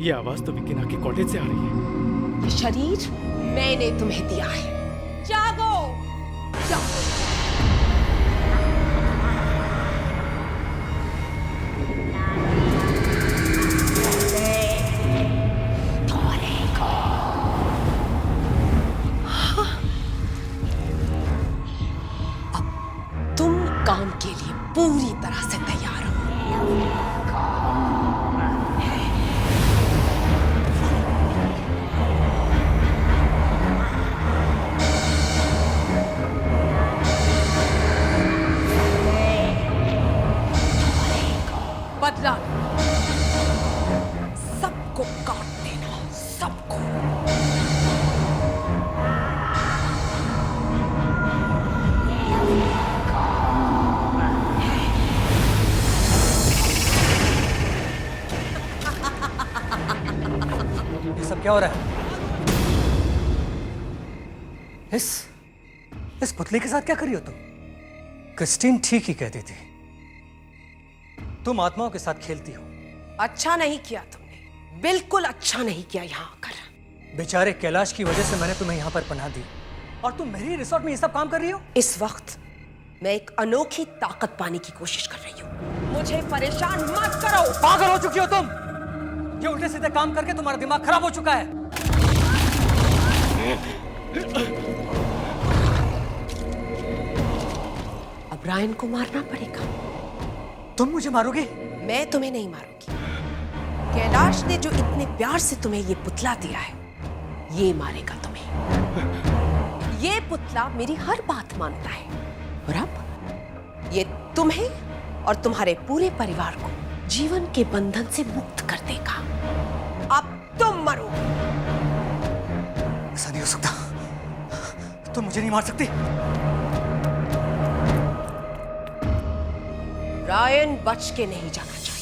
ये आवाज तो विकिना के कॉटेज से आ रही है। ये शरीर मैंने तुम्हें दिया है। जागो जागो। काम के लिए पूरी तरह से तैयार हो। बदला सबको काट देना, सबको। सब क्या हो रहा है? इस पुतले के साथ क्या कर रही हो तुम? क्रिस्टीन ठीक ही कहती थी, तुम आत्माओं के साथ खेलती हो। अच्छा नहीं किया तुमने, बिल्कुल अच्छा नहीं किया यहाँ आकर। बेचारे कैलाश की वजह से मैंने तुम्हें यहाँ पर पनाह दी और तुम मेरी रिसोर्ट में ये सब काम कर रही हो। इस वक्त मैं एक अनोखी ताकत पाने की कोशिश कर रही हूँ, मुझे परेशान मत करो। पागल हो चुकी हो तुम। ये उल्टे सीधे काम करके तुम्हारा दिमाग खराब हो चुका है। अब रायन को मारना पड़ेगा। तुम मुझे मारोगे? मैं तुम्हें नहीं मारूंगी। कैलाश ने जो इतने प्यार से तुम्हें ये पुतला दिया है, ये मारेगा तुम्हें। ये पुतला मेरी हर बात मानता है और अब ये तुम्हें और तुम्हारे पूरे परिवार को जीवन के बंधन से मुक्त कर देगा। अब तुम मरो। ऐसा नहीं हो सकता, तुम मुझे नहीं मार सकती। रायन बच के नहीं जाना चाहिए।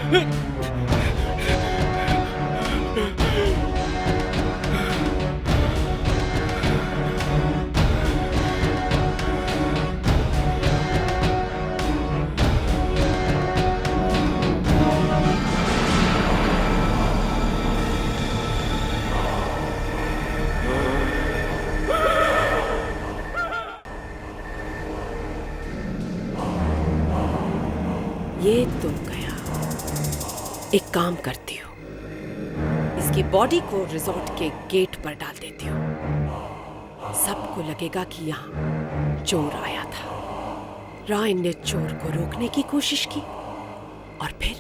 ये तो गया। एक काम करती हूँ, इसकी बॉडी को रिजॉर्ट के गेट पर डाल देती हूँ। सबको लगेगा कि यहाँ चोर आया था। रायन ने चोर को रोकने की कोशिश की और फिर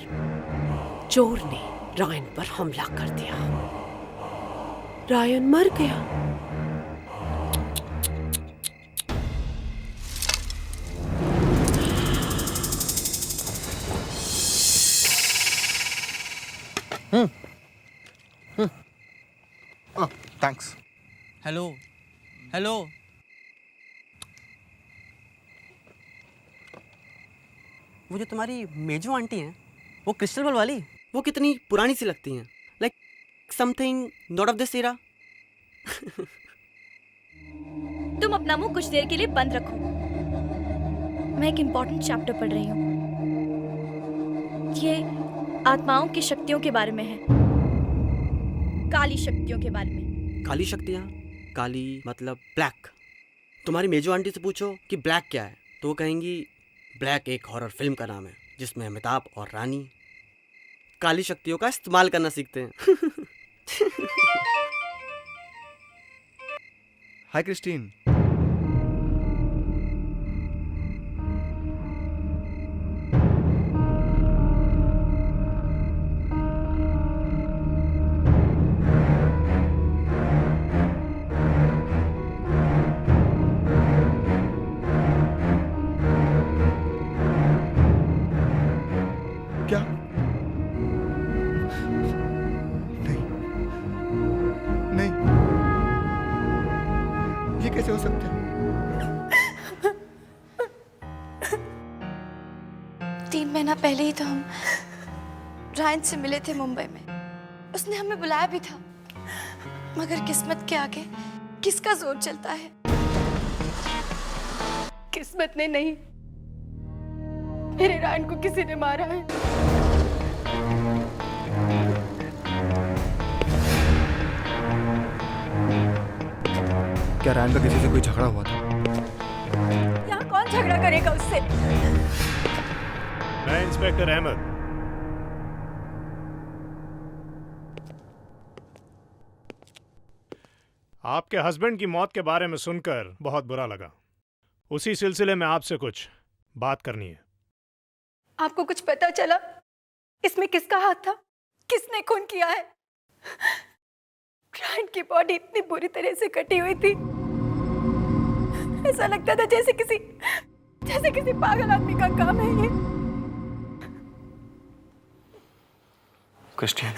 चोर ने रायन पर हमला कर दिया। रायन मर गया। थैंक्स। Hello hello. वो जो तुम्हारी मेजो आंटी हैं, वो क्रिस्टल बॉल वाली, वो कितनी पुरानी सी लगती हैं, like something not of this era. तुम अपना मुंह कुछ देर के लिए बंद रखो। मैं एक इम्पोर्टेंट चैप्टर पढ़ रही हूँ। ये आत्माओं की शक्तियों के बारे में है, काली शक्तियों के बारे में। काली शक्तियाँ? काली मतलब ब्लैक। तुम्हारी मेजो आंटी से पूछो कि ब्लैक क्या है, तो वो कहेंगी ब्लैक एक हॉरर फिल्म का नाम है जिसमें अमिताभ और रानी काली शक्तियों का इस्तेमाल करना सीखते हैं। हाय क्रिस्टीन। क्या? नहीं, नहीं, ये कैसे हो सकता है? 3 महीना पहले ही तो हम रायन से मिले थे मुंबई में। उसने हमें बुलाया भी था, मगर किस्मत के आगे किसका जोर चलता है। किस्मत ने नहीं, मेरे रायन को किसी ने मारा है। क्या रायन का किसी से कोई झगड़ा हुआ था? यहाँ कौन झगड़ा करेगा उससे? मैं इंस्पेक्टर अहमद। आपके हस्बैंड की मौत के बारे में सुनकर बहुत बुरा लगा। उसी सिलसिले में आपसे कुछ बात करनी है। आपको कुछ पता चला इसमें किसका हाथ था? किसने खून किया है? रायन की बॉडी इतनी बुरी तरह से कटी हुई थी, ऐसा लगता था जैसे किसी पागल आदमी का काम है ये। क्रिस्टियन,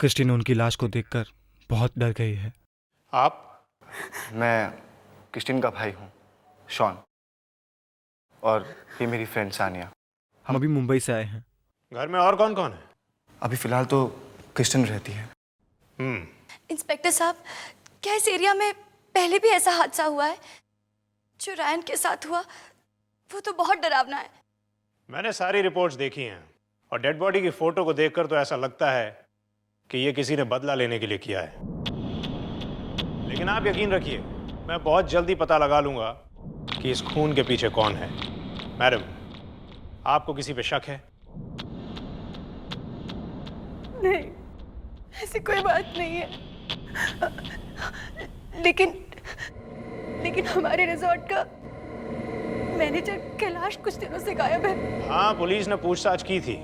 क्रिस्टीन उनकी लाश को देखकर बहुत डर गई है। आप? मैं क्रिस्टीन का भाई हूँ, शॉन, और ये मेरी फ्रेंड सानिया। हम अभी मुंबई से आए हैं। घर में और कौन कौन है? अभी फिलहाल तो क्रिस्टीन रहती है। इंस्पेक्टर साहब, क्या इस एरिया में पहले भी ऐसा हादसा हुआ है? जो रायन के साथ हुआ वो तो बहुत डरावना है। मैंने सारी रिपोर्ट्स देखी हैं और डेड बॉडी की फोटो को देखकर तो ऐसा लगता है कि ये किसी ने बदला लेने के लिए किया है। लेकिन आप यकीन रखिए, मैं बहुत जल्दी पता लगा लूंगा कि इस खून के पीछे कौन है। मैडम, आपको किसी पे शक है? नहीं, ऐसी कोई बात नहीं है। लेकिन हमारे रिजॉर्ट का मैनेजर कैलाश कुछ दिनों से गायब है। हाँ, पुलिस ने पूछताछ की थी,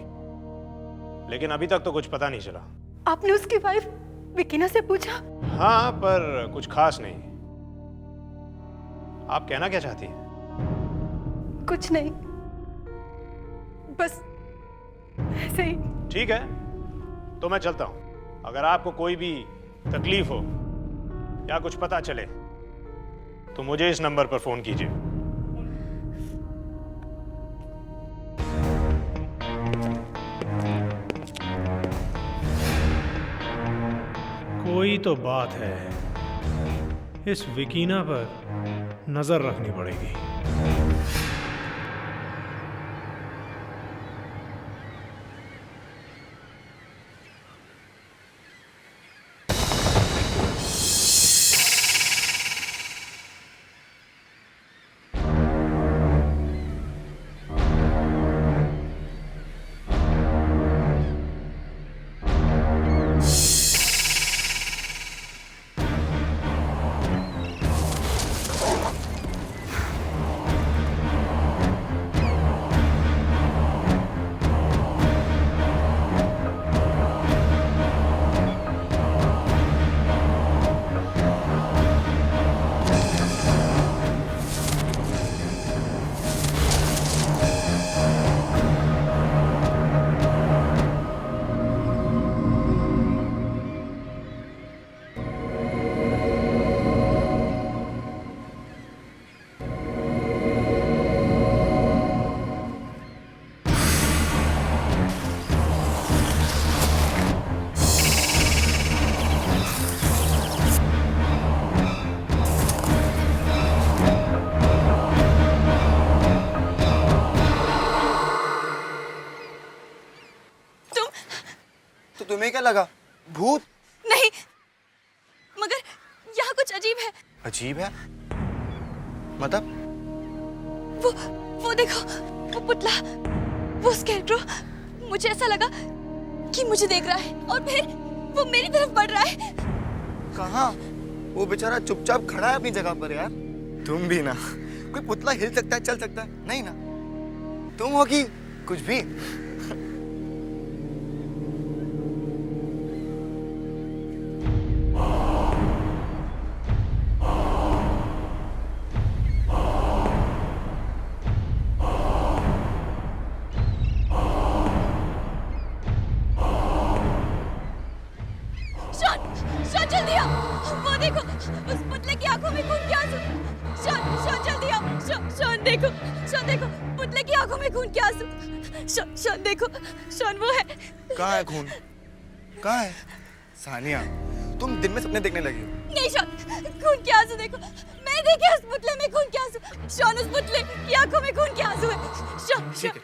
लेकिन अभी तक तो कुछ पता नहीं चला। आपने उसकी वाइफ विकीना से पूछा? हाँ, पर कुछ खास नहीं। आप कहना क्या चाहती हैं? कुछ नहीं, बस ऐसे ही। ठीक है, तो मैं चलता हूं। अगर आपको कोई भी तकलीफ हो या कुछ पता चले तो मुझे इस नंबर पर फोन कीजिए। वही तो बात है, इस विकीना पर नजर रखनी पड़ेगी। तुम्हें क्या लगा? भूत? नहीं, मगर यहाँ कुछ अजीब है। अजीब है? मतलब? वो देखो, वो पुतला, वो स्केल्ट्रो, मुझे ऐसा लगा कि मुझे देख रहा है और फिर वो मेरी तरफ बढ़ रहा है। कहाँ? वो बेचारा चुपचाप खड़ा है अपनी जगह पर यार। तुम भी ना, कोई पुतला हिल सकता है, चल सकता है, नहीं ना? तुम हो कि कुछ भी? शॉन देखो, शॉन वो है। कहाँ है खून? कहाँ है? सानिया, तुम दिन में सपने देखने लगी हो। नहीं शॉन, खून के आंसू देखो। मैं देखे उस पुतले में खून के आंसू। शॉन, उस पुतले की आंखों में खून के आंसू है। शॉन, ठीक है,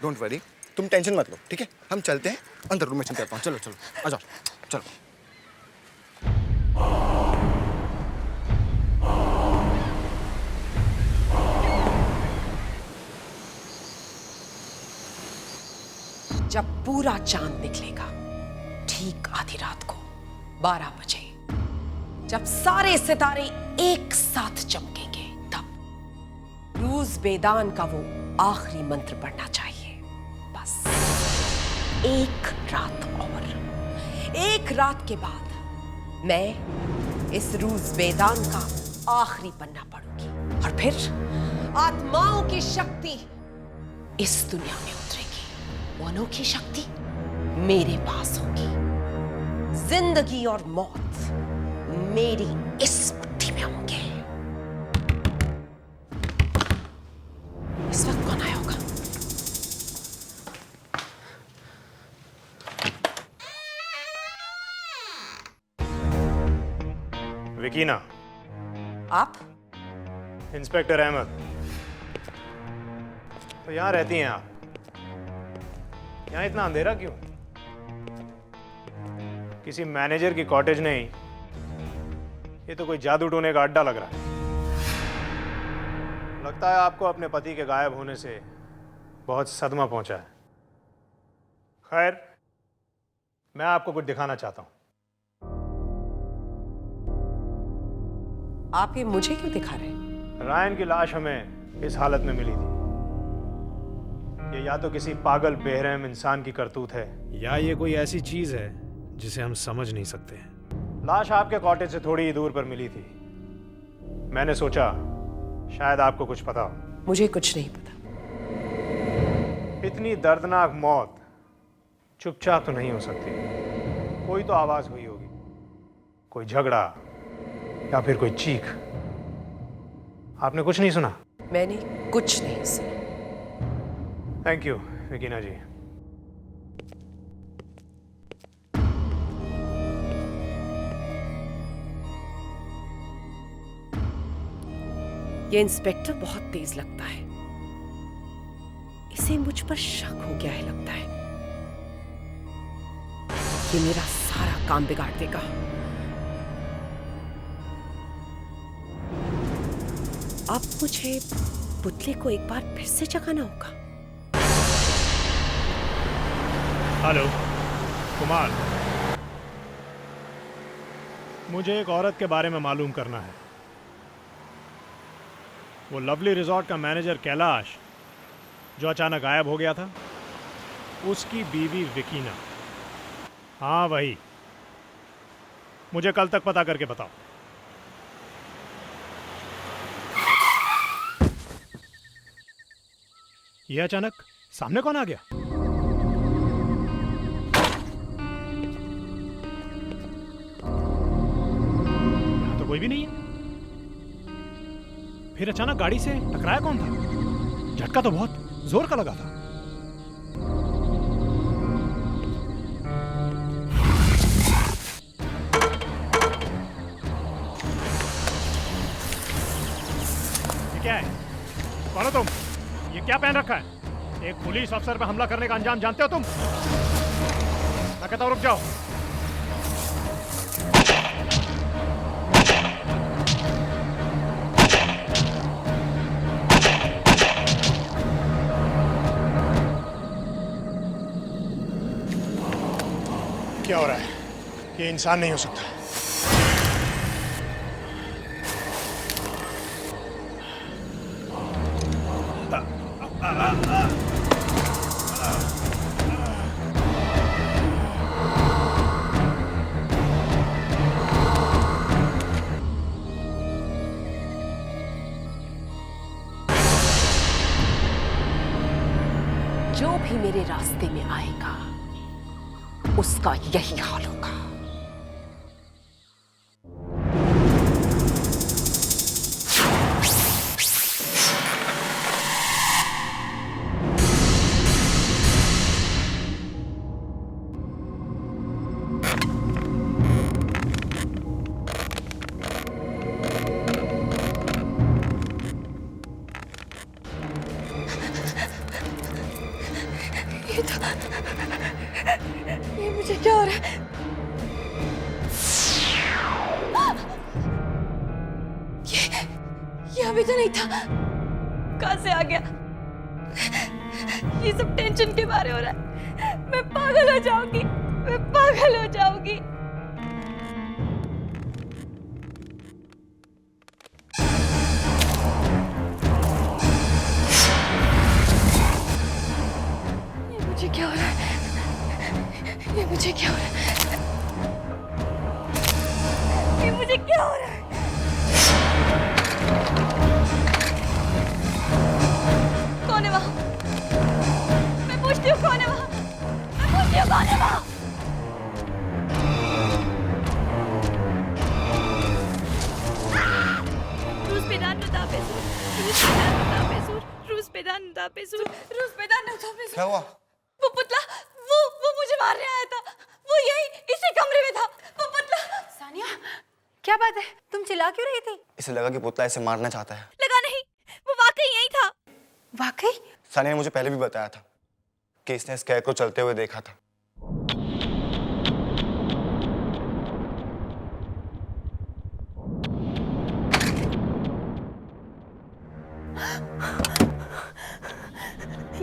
डोंट वरी, तुम टेंशन मत लो, ठीक है? हम चलते हैं अंदर, रूम में चलते हैं। चलो चलो, आ जाओ, चलो। जब पूरा चांद निकलेगा, ठीक आधी रात को 12 बजे, जब सारे सितारे एक साथ चमकेंगे, तब रूज बेदान का वो आखिरी मंत्र पढ़ना चाहिए। बस एक रात और, एक रात के बाद मैं इस रूज बेदान का आखिरी पन्ना पढ़ूंगी और फिर आत्माओं की शक्ति इस दुनिया में उतरेगी। वो अनोखी शक्ति मेरे पास होगी। जिंदगी और मौत मेरी इस बुद्धि में होंगे। इस वक्त कौन आया होगा? विकीना। आप? इंस्पेक्टर अहमद। तो यहाँ रहती हैं आप? यहाँ इतना अंधेरा क्यों? किसी मैनेजर की कॉटेज नहीं, ये तो कोई जादू टोने का अड्डा लग रहा है। लगता है आपको अपने पति के गायब होने से बहुत सदमा पहुंचा है। खैर, मैं आपको कुछ दिखाना चाहता हूं। आप ये मुझे क्यों दिखा रहे हैं? रायन की लाश हमें इस हालत में मिली थी। ये या तो किसी पागल बेरहम इंसान की करतूत है, या ये कोई ऐसी चीज है जिसे हम समझ नहीं सकते। लाश आपके कॉटेज से थोड़ी ही दूर पर मिली थी। मैंने सोचा शायद आपको कुछ पता हो। मुझे कुछ नहीं पता। इतनी दर्दनाक मौत चुपचाप तो नहीं हो सकती। कोई तो आवाज हुई होगी, कोई झगड़ा या फिर कोई चीख। आपने कुछ नहीं सुना? मैंने कुछ नहीं सुना। थैंक यू विकीना जी। ये इंस्पेक्टर बहुत तेज लगता है। इसे मुझ पर शक हो गया है लगता है। ये मेरा सारा काम बिगाड़ देगा। अब मुझे पुतले को एक बार फिर से जगाना होगा। हेलो कुमार, मुझे एक औरत के बारे में मालूम करना है। वो लवली रिजॉर्ट का मैनेजर कैलाश जो अचानक गायब हो गया था, उसकी बीवी विकीना। हाँ वही, मुझे कल तक पता करके बताओ। ये अचानक सामने कौन आ गया? यहां तो कोई भी नहीं है। फिर अचानक गाड़ी से टकराया कौन था? झटका तो बहुत जोर का लगा था। ये क्या है? कौन हो तुम? ये क्या पहन रखा है? एक पुलिस अफसर पे हमला करने का अंजाम जानते हो तुम? मैं कहता हूं रुक जाओ। क्या हो रहा है? ये इंसान नहीं हो सकता। जो भी मेरे रास्ते में आएगा उसका यही हाल होगा। ये मुझे क्या हो रहा है? ये अभी तो नहीं था। कहां से आ गया? ये सब टेंशन के बारे हो रहा है। मैं पागल हो जाऊंगी, मैं पागल हो जाऊंगी। ये मुझे क्या हो रहा है? ये मुझे क्या हो रहा है? ये मुझे क्या हो रहा है? कौन है वहां? मैं पूछती हूँ कौन है वहां? मैं पूछती हूँ कौन है वहां? क्या हुआ? वो पुतला, वो मुझे मारने आया था। वो यही इसी कमरे में था। वो पुतला। सानिया, क्या बात है? तुम चिल्ला क्यों रही थी? इसे लगा कि पुतला इसे मारना चाहता है। लगा नहीं, वो वाकई यही था। वाकई? सानिया ने मुझे पहले भी बताया था कि इसने स्कैर को चलते हुए देखा था।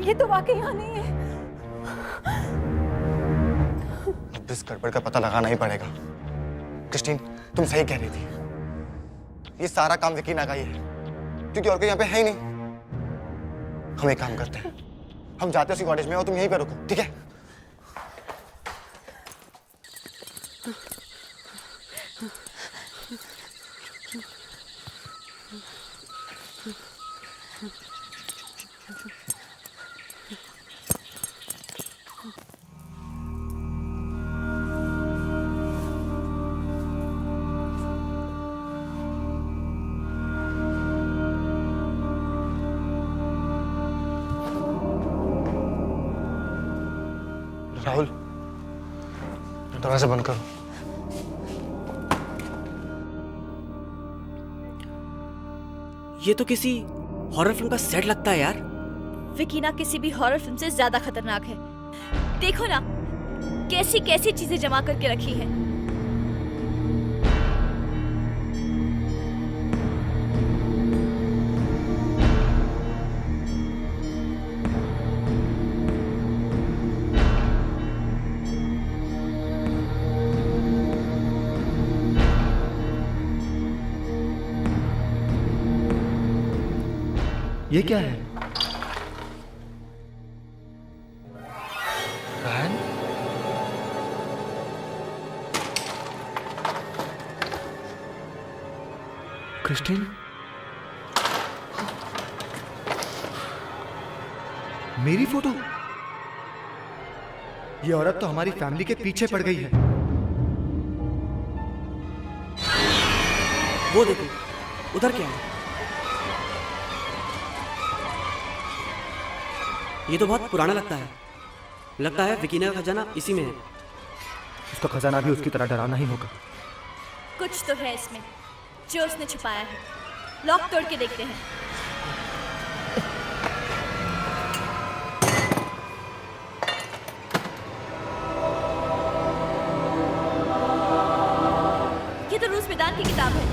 ये तो वाकई यहाँ नहीं है। अब इस गड़बड़ का पता लगाना ही पड़ेगा। क्रिस्टीन, तुम सही कह रही थी। ये सारा काम यकीन का ही है, क्योंकि और कोई यहाँ पे है ही नहीं। हम एक काम करते हैं, हम जाते हैं उसी कॉटेज में और तुम यहीं पे रुको, ठीक है? राहुल, दरवाजा बंद करो। ये तो किसी हॉरर फिल्म का सेट लगता है यार। विकीना किसी भी हॉरर फिल्म से ज्यादा खतरनाक है। देखो ना कैसी कैसी चीजें जमा करके रखी है। ये क्या है? रायन? क्रिस्टीन? मेरी फोटो? ये औरत तो हमारी फैमिली के पीछे पड़ गई है। वो देखो, उधर क्या है? ये तो बहुत पुराना लगता है। लगता है विकीना का खजाना इसी में है। उसका खजाना भी उसकी तरह डरावना ही होगा। कुछ तो है इसमें जो उसने छुपाया है। लॉक तोड़ के देखते हैं। ये तो रूस मैदान की किताब है।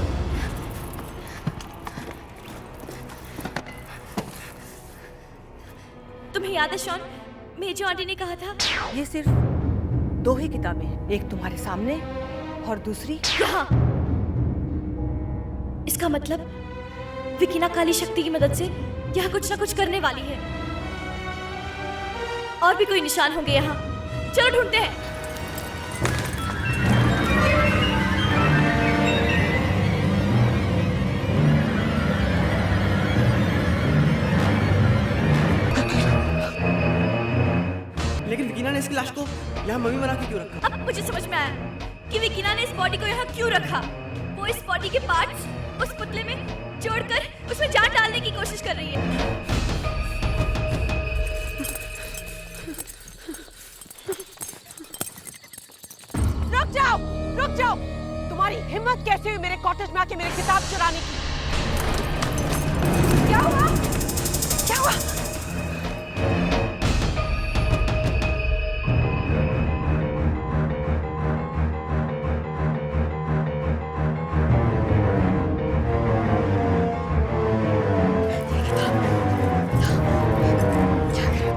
तुम्हें याद है शॉन, मेजो आंटी ने कहा था ये सिर्फ 2 ही किताबें हैं, एक तुम्हारे सामने और दूसरी यहाँ। इसका मतलब विकीना काली शक्ति की मदद से यहाँ कुछ ना कुछ करने वाली है। और भी कोई निशान होंगे यहाँ। चलो ढूंढते हैं। लेकिन विकीना ने इसकी लाश को यहाँ मम्मी बना के क्यों रखा? अब मुझे समझ में आया कि विकीना ने इस बॉडी को यहाँ क्यों रखा। वो इस बॉडी के पार्ट्स उस पुतले में जोड़कर उसमें जान डालने की कोशिश कर रही है। रुक जाओ, रुक जाओ। तुम्हारी हिम्मत कैसे हुई मेरे कॉटेज में आके मेरी किताब चुराने की? क्या हुआ? क्या हुआ?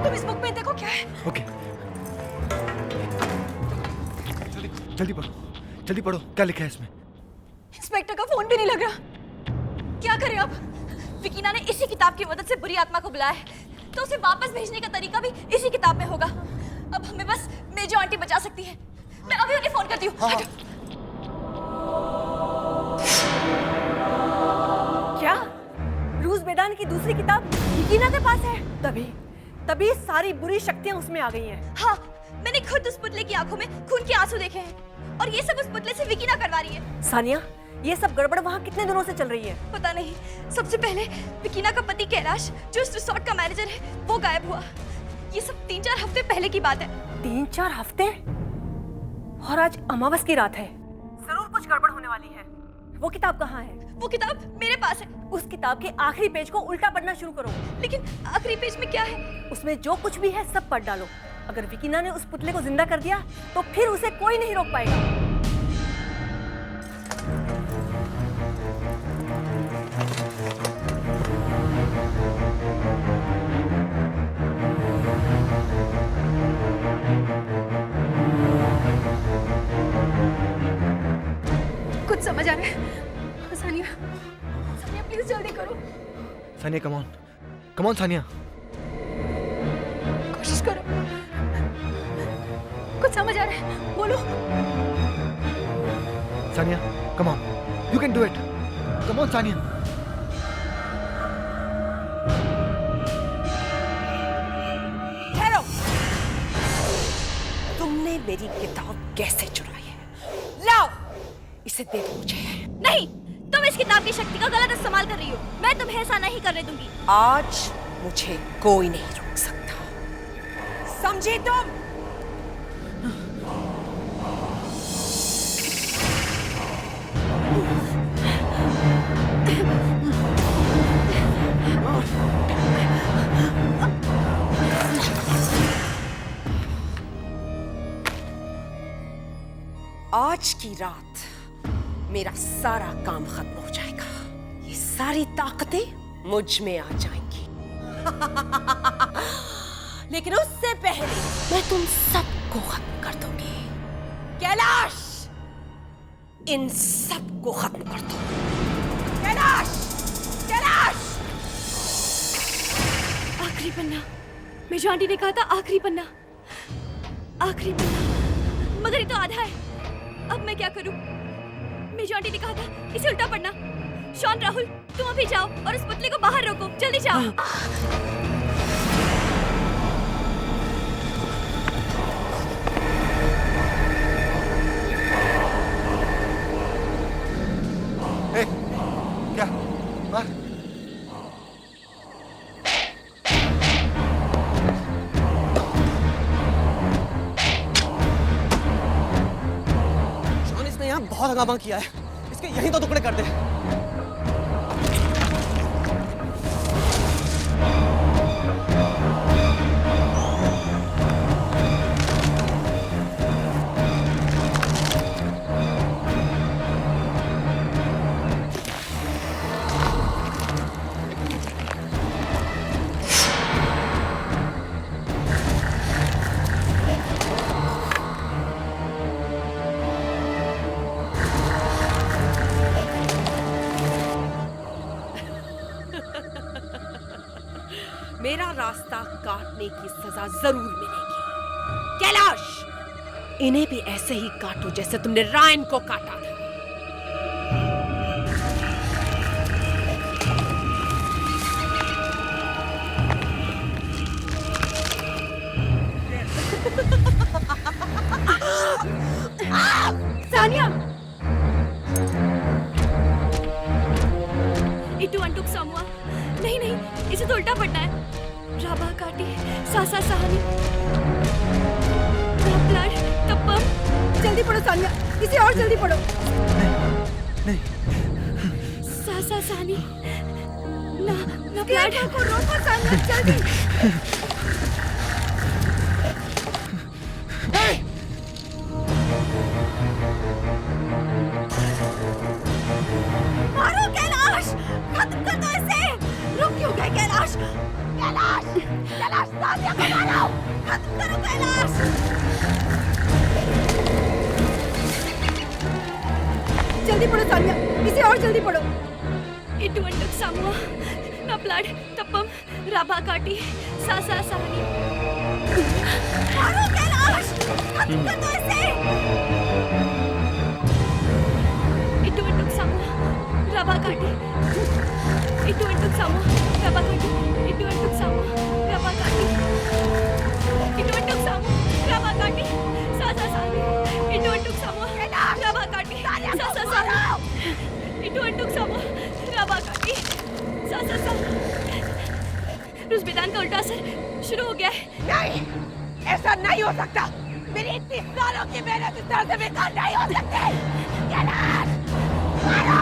तुम इस बुक में देखो क्या है। ओके, जल्दी पढ़ो, जल्दी पढ़ो, क्या लिखा है इसमें? इंस्पेक्टर का फोन भी नहीं लग रहा। क्या करें अब? विकीना ने इसी किताब की मदद से बुरी आत्मा को बुलाया है, तो उसे वापस भेजने का तरीका भी इसी किताब में होगा। अब हमें बस मेजो आंटी बचा सकती है। मैं अभी उन्हें फोन करती हूँ। क्या रूस बेदान की दूसरी किताब विकीना के पास है? तभी सारी बुरी शक्तियां उसमें आ गई हैं। हाँ, मैंने खुद उस पुतले की आंखों में खून के आंसू देखे हैं और ये सब उस पुतले से विकीना करवा रही है। सानिया, ये सब गड़बड़ वहाँ कितने दिनों से चल रही है? पता नहीं। सबसे पहले विकीना का पति कैलाश, जो इस रिसोर्ट का मैनेजर है, वो गायब हुआ। ये सब 3-4 हफ्ते पहले की बात है। 3-4 हफ्ते? और आज अमावस की रात है। जरूर कुछ गड़बड़ होने वाली है। वो किताब कहाँ है? वो किताब मेरे पास है। उस किताब के आखिरी पेज को उल्टा पढ़ना शुरू करो। लेकिन आखिरी पेज में क्या है? उसमें जो कुछ भी है सब पढ़ डालो। अगर विकीना ने उस पुतले को जिंदा कर दिया तो फिर उसे कोई नहीं रोक पाएगा। कुछ समझ आ रहा है? सानिया, सानिया प्लीज जल्दी करो। Sania, come on Sania. कोशिश करो। कुछ समझ आ रहा है, बोलो। Sania, come on, you can do it. Come on Sania. ठहरो। तुमने मेरी किताब कैसे चुराई है? लाओ, इसे दे दो मुझे। नहीं, तुम इस किताब की शक्ति का गलत इस्तेमाल कर रही हो। मैं तुम्हें ऐसा नहीं करने दूंगी। आज मुझे कोई नहीं रोक सकता, समझी तुम? आज की रात मेरा सारा काम खत्म हो जाएगा। ये सारी ताकतें मुझ में आ जाएंगी। लेकिन उससे पहले मैं तुम सबको खत्म कर दूंगी। कैलाश, इन सबको खत्म कर दो। कैलाश, कैलाश! आखिरी पन्ना, मेजो आंटी ने कहा था आखिरी पन्ना, आखिरी पन्ना, मगर ये तो आधा है। अब मैं क्या करूं? मेजो आंटी ने कहा था इसे उल्टा पढ़ना। शॉन, राहुल, तुम अभी जाओ और उस पुतले को बाहर रोको, जल्दी जाओ। क्या मार? शॉन, इसने यहाँ बहुत हंगामा किया है, इसके यहीं तो टुकड़े कर दे। मेरा रास्ता काटने की सजा जरूर मिलेगी। कैलाश, इन्हें भी ऐसे ही काटो जैसे तुमने रायन को काटा था। सानिया, इटू अंटुक सामुआ, नहीं नहीं, इसे तो उल्टा पढ़ना है। राबा काटी, सासा सहानी, रापलार, तप्पम। जल्दी पढ़ो सानिया, इसे और जल्दी पढ़ो। नहीं। सासा सहानी, ना प्यार को रोको सानिया, जल्दी। मारो कैलाश, खत्म कर दो इसे। रुक क्यों गए कैलाश? कैलाश, कैलाश, सानिया को मारो, खत्म करो कैलाश। जल्दी पढ़ो सानिया, इसे और जल्दी पढ़ो। इटू अंटुक सामुआ, ना प्लाड, तप्पम, राबा काटी, सासा सहानी। मारो कैलाश, खत्म कर दो इसे। इटू अंटुक सामुआ, राबा काटी, इटू अंटुक सामुआ, राबा काटी, इटू अंटुक सामुआ, राबा काटी, इटू अंटुक सामुआ, राबा काटी, सासा सहानी, इटू अंटुक सामुआ, राबा काटी, सासा सहानी, इटू अंटुक सामुआ, राबा काटी, सासा सहानी। रुज़बेदान का उल्टा असर शुरू हो गया है। नहीं, ऐसा नहीं हो सकता। मेरी इतनी सालों की मेहनत इस तरह से बेकार नहीं हो सकती। कैलाश, मारो।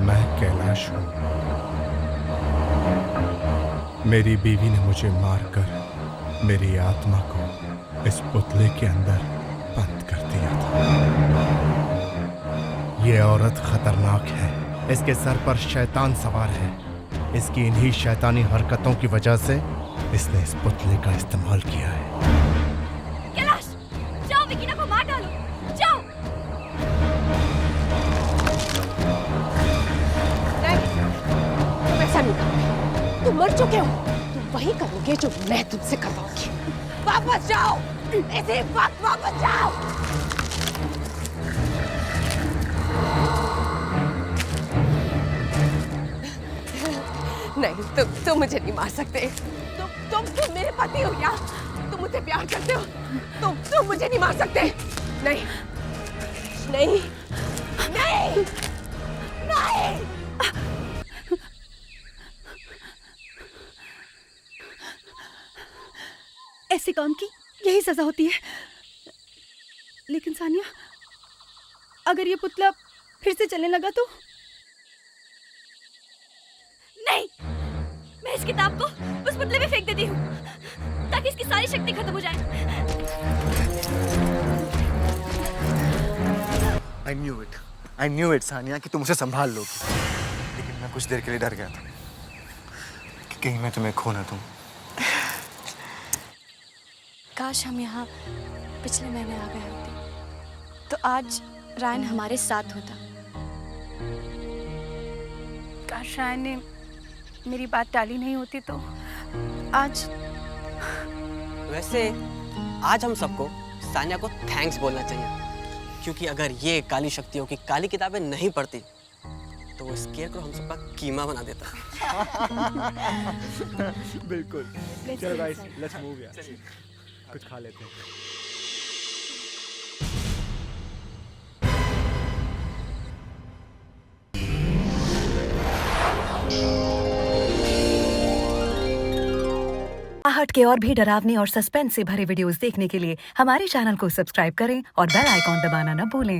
मैं कैलाश हूँ। मेरी बीवी ने मुझे मारकर मेरी आत्मा को इस पुतले के अंदर बंद कर दिया था। ये औरत खतरनाक है। इसके सर पर शैतान सवार है। इसकी इन्हीं शैतानी हरकतों की वजह से इसने इस पुतले का इस्तेमाल किया है। कैलाश, जाओ विकीना को मार डालो, जाओ। तुम ऐसा नहीं करोगे। तुम मर चुके हो। तुम वही करोगे जो मैं तुमसे करवाऊंगी। वापस जाओ, इसी वक्त वापस जाओ। नहीं, तुम मुझे नहीं मार सकते। तुम मेरे पति हो क्या? तुम मुझसे प्यार करते हो। तुम मुझे नहीं मार सकते। नहीं, नहीं, नहीं, नहीं। ऐसे काम की यही सजा होती है। लेकिन सानिया, अगर ये पुतला फिर से चलने लगा तो? नहीं, मैं इस किताब को उस पुतले में फेंक देती हूँ ताकि इसकी सारी शक्ति खत्म हो जाए। I knew it, सानिया, कि तुम उसे संभाल लोगी। लेकिन मैं कुछ देर के लिए डर गया था कि कहीं मैं तुम्हें खो ना दूं। काश हम यहाँ पिछले महीने आ गए होते तो आज रायन हमारे साथ होता। काश रायन ने मेरी बात टाली नहीं होती तो आज। वैसे आज हम सबको सानिया को थैंक्स बोलना चाहिए, क्योंकि अगर ये काली शक्तियों की काली किताबें नहीं पढ़ती तो वो स्केयरक्रॉ हम सबका कीमा बना देता। बिल्कुल। चलो गाइस, लेट्स मूव यार। कुछ खा लेते हैं। आहट के और भी डरावने और सस्पेंस से भरे वीडियोस देखने के लिए हमारे चैनल को सब्सक्राइब करें और बेल आइकॉन दबाना न भूलें।